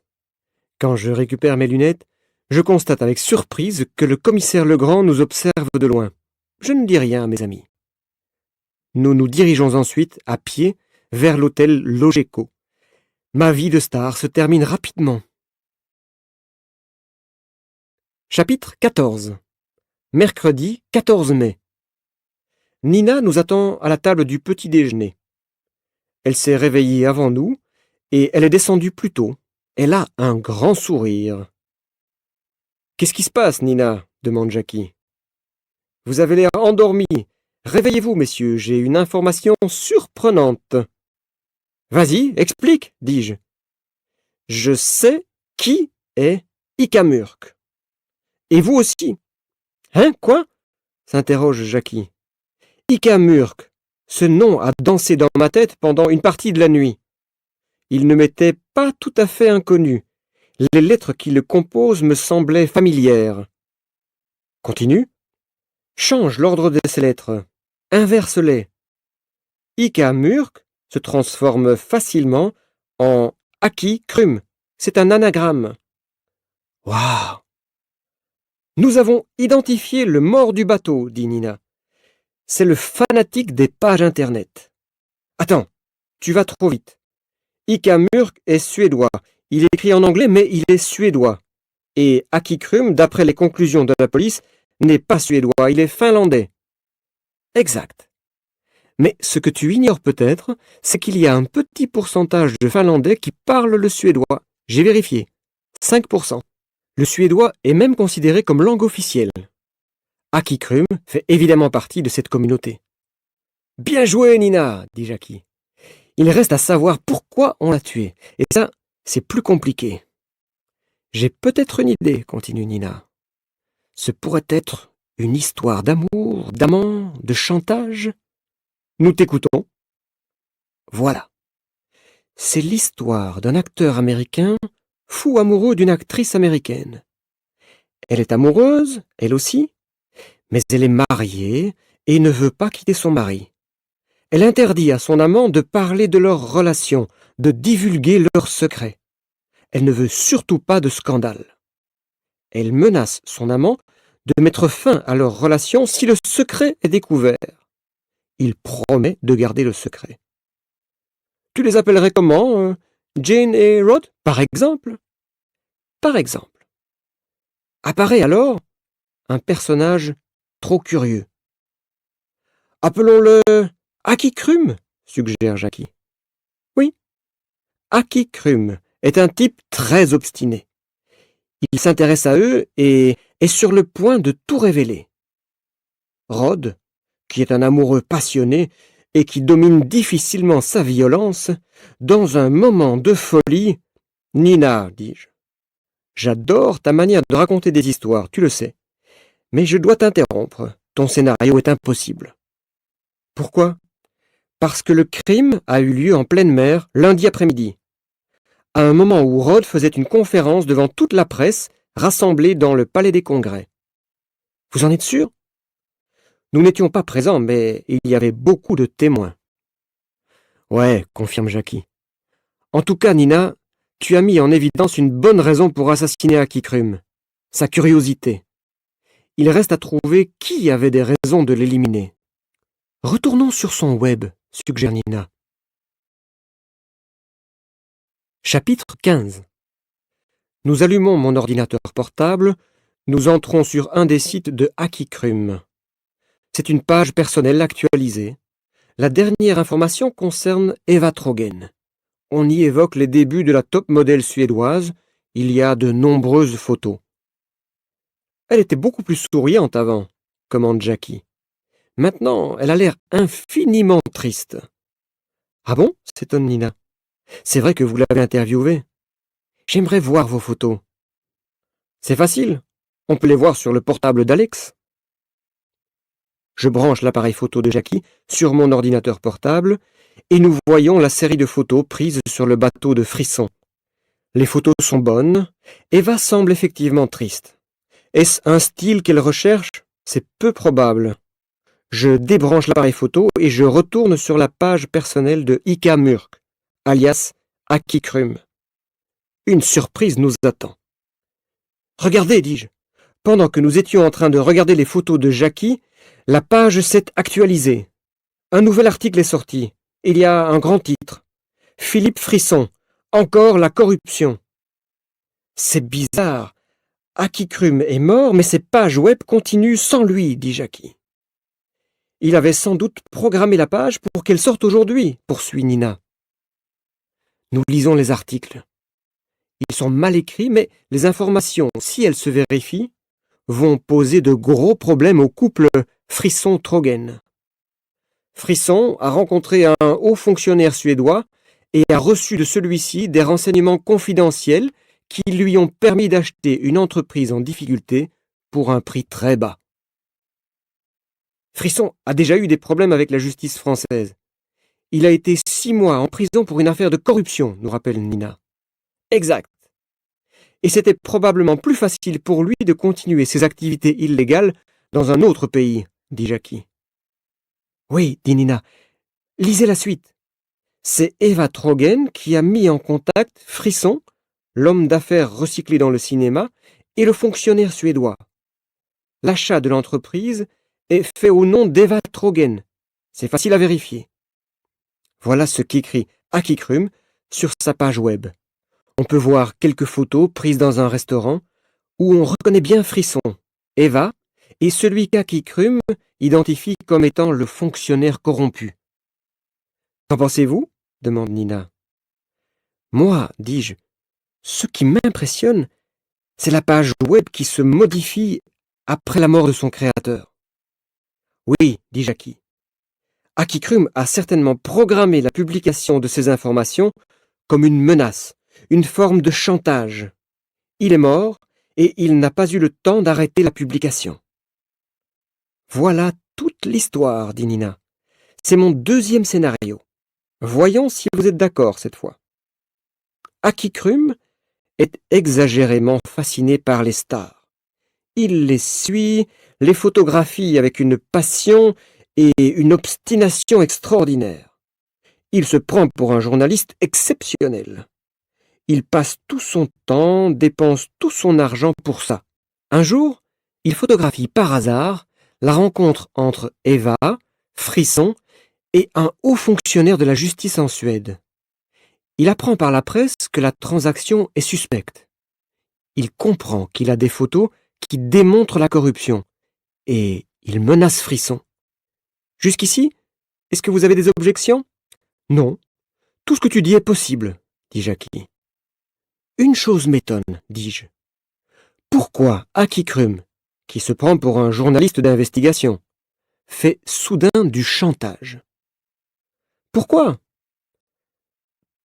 Quand je récupère mes lunettes, je constate avec surprise que le commissaire Legrand nous observe de loin. Je ne dis rien à mes amis. Nous nous dirigeons ensuite, à pied, vers l'hôtel Logeco. Ma vie de star se termine rapidement. Chapitre 14. Mercredi 14 mai. Nina nous attend à la table du petit déjeuner. Elle s'est réveillée avant nous et elle est descendue plus tôt. Elle a un grand sourire. « Qu'est-ce qui se passe, Nina ?» demande Jackie. « Vous avez l'air endormi. Réveillez-vous, messieurs, j'ai une information surprenante. »« Vas-y, explique, dis-je. »« Je sais qui est Ika Murk. »« Et vous aussi. »« Hein, quoi ?» s'interroge Jackie. « Ika Murk, ce nom a dansé dans ma tête pendant une partie de la nuit. Il ne m'était pas tout à fait inconnu. Les lettres qui le composent me semblaient familières. Continue. Change l'ordre de ces lettres. Inverse-les. Ika Murk se transforme facilement en Aki Krum. C'est un anagramme. Waouh! Nous avons identifié le mort du bateau, dit Nina. C'est le fanatique des pages internet. Attends, tu vas trop vite. Ika Murk est suédois. Il écrit en anglais, mais il est suédois. Et Aki Krum, d'après les conclusions de la police, n'est pas suédois, il est finlandais. Exact. Mais ce que tu ignores peut-être, c'est qu'il y a un petit pourcentage de Finlandais qui parlent le suédois. J'ai vérifié. 5%. Le suédois est même considéré comme langue officielle. Aki Krum fait évidemment partie de cette communauté. Bien joué, Nina, dit Jackie. Il reste à savoir pourquoi on l'a tué. Et ça, c'est plus compliqué. J'ai peut-être une idée, continue Nina. Ce pourrait être une histoire d'amour, d'amant, de chantage. Nous t'écoutons. Voilà. C'est l'histoire d'un acteur américain fou amoureux d'une actrice américaine. Elle est amoureuse, elle aussi, mais elle est mariée et ne veut pas quitter son mari. Elle interdit à son amant de parler de leur relation, de divulguer leurs secrets. Elle ne veut surtout pas de scandale. Elle menace son amant de mettre fin à leur relation si le secret est découvert. Il promet de garder le secret. Tu les appellerais comment, Jane et Rod, par exemple? Par exemple. Apparaît alors un personnage trop curieux. Appelons-le Aki Krum, suggère Jackie. Oui, Aki Krum est un type très obstiné. Il s'intéresse à eux et est sur le point de tout révéler. Rod, qui est un amoureux passionné et qui domine difficilement sa violence, dans un moment de folie, « Nina, dis-je, j'adore ta manière de raconter des histoires, tu le sais, mais je dois t'interrompre, ton scénario est impossible. » Pourquoi? Parce que le crime a eu lieu en pleine mer lundi après-midi, à un moment où Rod faisait une conférence devant toute la presse rassemblée dans le Palais des Congrès. Vous en êtes sûr? Nous n'étions pas présents, mais il y avait beaucoup de témoins. Ouais, confirme Jackie. En tout cas, Nina, tu as mis en évidence une bonne raison pour assassiner Aki Krum. Sa curiosité. Il reste à trouver qui avait des raisons de l'éliminer. Retournons sur son web, suggère Nina. Chapitre 15. Nous allumons mon ordinateur portable, nous entrons sur un des sites de Aki Krum. C'est une page personnelle actualisée. La dernière information concerne Eva Trogen. On y évoque les débuts de la top modèle suédoise. Il y a de nombreuses photos. Elle était beaucoup plus souriante avant, commente Jackie. Maintenant, elle a l'air infiniment triste. Ah bon? S'étonne Nina. C'est vrai que vous l'avez interviewée. J'aimerais voir vos photos. C'est facile. On peut les voir sur le portable d'Alex. Je branche l'appareil photo de Jackie sur mon ordinateur portable et nous voyons la série de photos prises sur le bateau de Frisson. Les photos sont bonnes. Eva semble effectivement triste. Est-ce un style qu'elle recherche? C'est peu probable. Je débranche l'appareil photo et je retourne sur la page personnelle de Ika Murk, alias Aki Krum. Une surprise nous attend. Regardez, dis-je. Pendant que nous étions en train de regarder les photos de Jackie, la page s'est actualisée. Un nouvel article est sorti. Il y a un grand titre. Philippe Frisson. Encore la corruption. C'est bizarre. Aki Krum est mort, mais ses pages web continuent sans lui, dit Jackie. Il avait sans doute programmé la page pour qu'elle sorte aujourd'hui, poursuit Nina. Nous lisons les articles. Ils sont mal écrits, mais les informations, si elles se vérifient, vont poser de gros problèmes au couple Frisson-Trogen. Frisson a rencontré un haut fonctionnaire suédois et a reçu de celui-ci des renseignements confidentiels qui lui ont permis d'acheter une entreprise en difficulté pour un prix très bas. Frisson a déjà eu des problèmes avec la justice française. Il a été 6 mois en prison pour une affaire de corruption, nous rappelle Nina. Exact. Et c'était probablement plus facile pour lui de continuer ses activités illégales dans un autre pays, dit Jackie. Oui, dit Nina. Lisez la suite. C'est Eva Trogen qui a mis en contact Frisson, l'homme d'affaires recyclé dans le cinéma, et le fonctionnaire suédois. L'achat de l'entreprise est fait au nom d'Eva Trogen. C'est facile à vérifier. Voilà ce qu'écrit Aki Krum sur sa page web. On peut voir quelques photos prises dans un restaurant où on reconnaît bien Frisson, Eva, et celui qu'Aki Krum identifie comme étant le fonctionnaire corrompu. Qu'en pensez-vous? Demande Nina. Moi, dis-je, ce qui m'impressionne, c'est la page web qui se modifie après la mort de son créateur. Oui, dit Jackie. Aki Krum a certainement programmé la publication de ces informations comme une menace, une forme de chantage. Il est mort et il n'a pas eu le temps d'arrêter la publication. Voilà toute l'histoire, dit Nina. C'est mon deuxième scénario. Voyons si vous êtes d'accord cette fois. Aki Krum est exagérément fasciné par les stars. Il les suit, les photographie avec une passion et une obstination extraordinaires. Il se prend pour un journaliste exceptionnel. Il passe tout son temps, dépense tout son argent pour ça. Un jour, il photographie par hasard la rencontre entre Eva, Frisson et un haut fonctionnaire de la justice en Suède. Il apprend par la presse que la transaction est suspecte. Il comprend qu'il a des photos qui démontrent la corruption et il menace Frisson. Jusqu'ici, est-ce que vous avez des objections? Non, tout ce que tu dis est possible, dit Jackie. Une chose m'étonne, dis-je. Pourquoi Aki Krum, qui se prend pour un journaliste d'investigation, fait soudain du chantage? Pourquoi?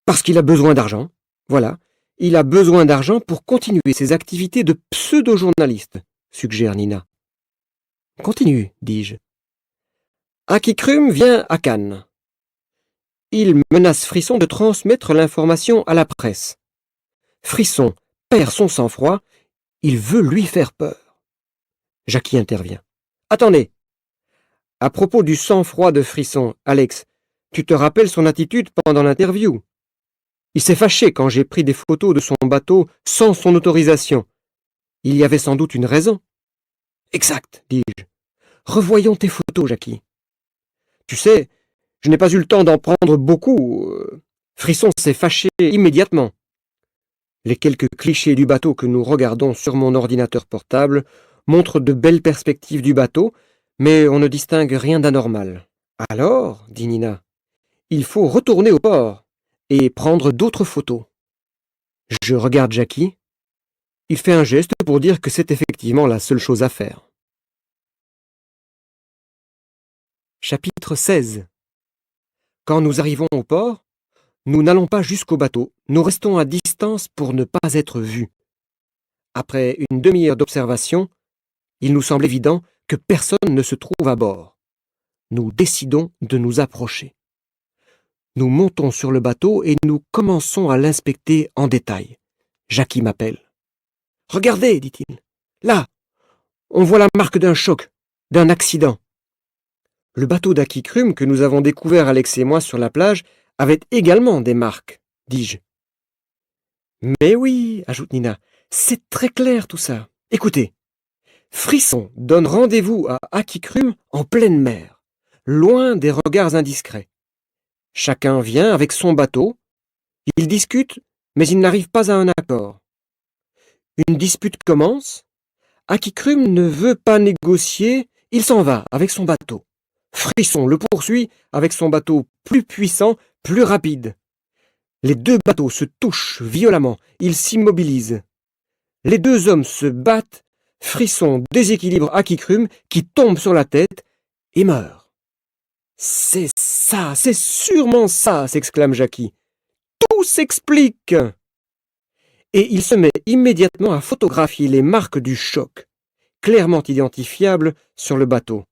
Parce qu'il a besoin d'argent. Voilà, il a besoin d'argent pour continuer ses activités de pseudo-journaliste, suggère Nina. Continue, dis-je. Aki Krum vient à Cannes. Il menace Frisson de transmettre l'information à la presse. Frisson perd son sang-froid, il veut lui faire peur. Jackie intervient. Attendez. À propos du sang-froid de Frisson, Alex, tu te rappelles son attitude pendant l'interview? Il s'est fâché quand j'ai pris des photos de son bateau sans son autorisation. Il y avait sans doute une raison. Exact, dis-je. Revoyons tes photos, Jackie. Tu sais, je n'ai pas eu le temps d'en prendre beaucoup. Frisson s'est fâché immédiatement. Les quelques clichés du bateau que nous regardons sur mon ordinateur portable montrent de belles perspectives du bateau, mais on ne distingue rien d'anormal. Alors, dit Nina, il faut retourner au port et prendre d'autres photos. Je regarde Jackie. Il fait un geste pour dire que c'est effectivement la seule chose à faire. Chapitre 16. Quand nous arrivons au port, nous n'allons pas jusqu'au bateau, nous restons à distance pour ne pas être vus. Après une demi-heure d'observation, il nous semble évident que personne ne se trouve à bord. Nous décidons de nous approcher. Nous montons sur le bateau et nous commençons à l'inspecter en détail. Jackie m'appelle. « Regardez, dit-il, là, on voit la marque d'un choc, d'un accident. » Le bateau d'Aki Krum que nous avons découvert Alex et moi sur la plage avait également des marques, dis-je. Mais oui, ajoute Nina, c'est très clair tout ça. Écoutez, Frisson donne rendez-vous à Aki Krum en pleine mer, loin des regards indiscrets. Chacun vient avec son bateau, ils discutent, mais ils n'arrivent pas à un accord. Une dispute commence, Aki Krum ne veut pas négocier, il s'en va avec son bateau. Frisson le poursuit avec son bateau plus puissant, plus rapide. Les deux bateaux se touchent violemment, ils s'immobilisent. Les deux hommes se battent, Frisson déséquilibre Aki Krum qui tombe sur la tête et meurt. « C'est ça, c'est sûrement ça !» s'exclame Jackie. « Tout s'explique !» Et il se met immédiatement à photographier les marques du choc, clairement identifiables sur le bateau.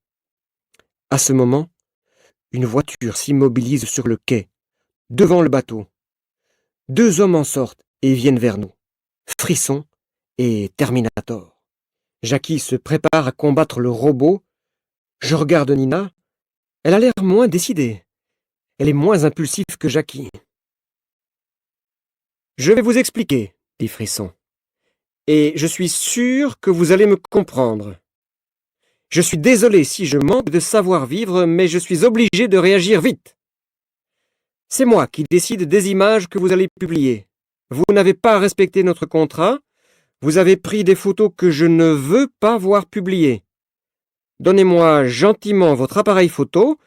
À ce moment, une voiture s'immobilise sur le quai, devant le bateau. Deux hommes en sortent et viennent vers nous. Frisson et Terminator. Jackie se prépare à combattre le robot. Je regarde Nina. Elle a l'air moins décidée. Elle est moins impulsive que Jackie. « Je vais vous expliquer, » dit Frisson. « Et je suis sûr que vous allez me comprendre. Je suis désolé si je manque de savoir-vivre, mais je suis obligé de réagir vite. C'est moi qui décide des images que vous allez publier. Vous n'avez pas respecté notre contrat. Vous avez pris des photos que je ne veux pas voir publiées. Donnez-moi gentiment votre appareil photo,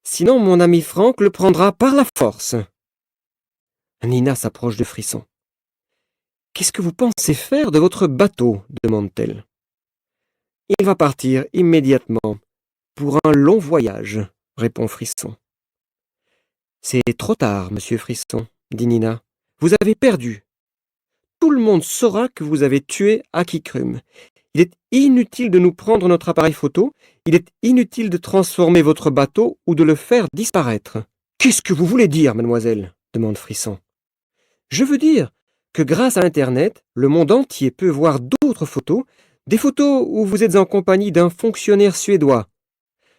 sinon mon ami Franck le prendra par la force. » Nina s'approche de Frisson. « Qu'est-ce que vous pensez faire de votre bateau ?» demande-t-elle. « Il va partir immédiatement, pour un long voyage, » répond Frisson. « C'est trop tard, monsieur Frisson, » dit Nina. « Vous avez perdu. Tout le monde saura que vous avez tué Aki Krum. Il est inutile de nous prendre notre appareil photo, il est inutile de transformer votre bateau ou de le faire disparaître. »« Qu'est-ce que vous voulez dire, mademoiselle ?» demande Frisson. « Je veux dire que grâce à Internet, le monde entier peut voir d'autres photos, Des photos où vous êtes en compagnie d'un fonctionnaire suédois.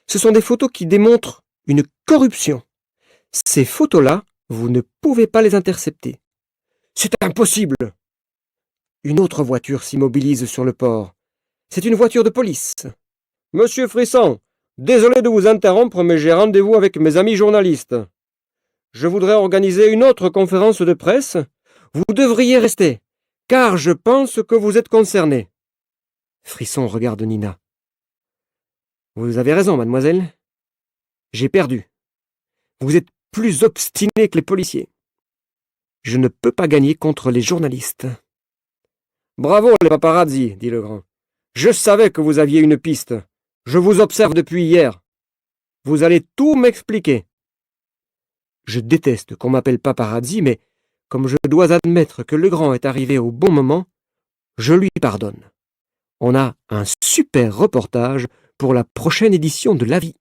Ce sont des photos qui démontrent une corruption. Ces photos-là, vous ne pouvez pas les intercepter. C'est impossible! Une autre voiture s'immobilise sur le port. C'est une voiture de police. Monsieur Frisson, désolé de vous interrompre, mais j'ai rendez-vous avec mes amis journalistes. Je voudrais organiser une autre conférence de presse. Vous devriez rester, car je pense que vous êtes concerné. Frisson regarde Nina. Vous avez raison, mademoiselle. J'ai perdu. Vous êtes plus obstiné que les policiers. Je ne peux pas gagner contre les journalistes. Bravo, les paparazzi, dit le grand. Je savais que vous aviez une piste. Je vous observe depuis hier. Vous allez tout m'expliquer. Je déteste qu'on m'appelle paparazzi, mais comme je dois admettre que le grand est arrivé au bon moment, je lui pardonne. On a un super reportage pour la prochaine édition de La Vie.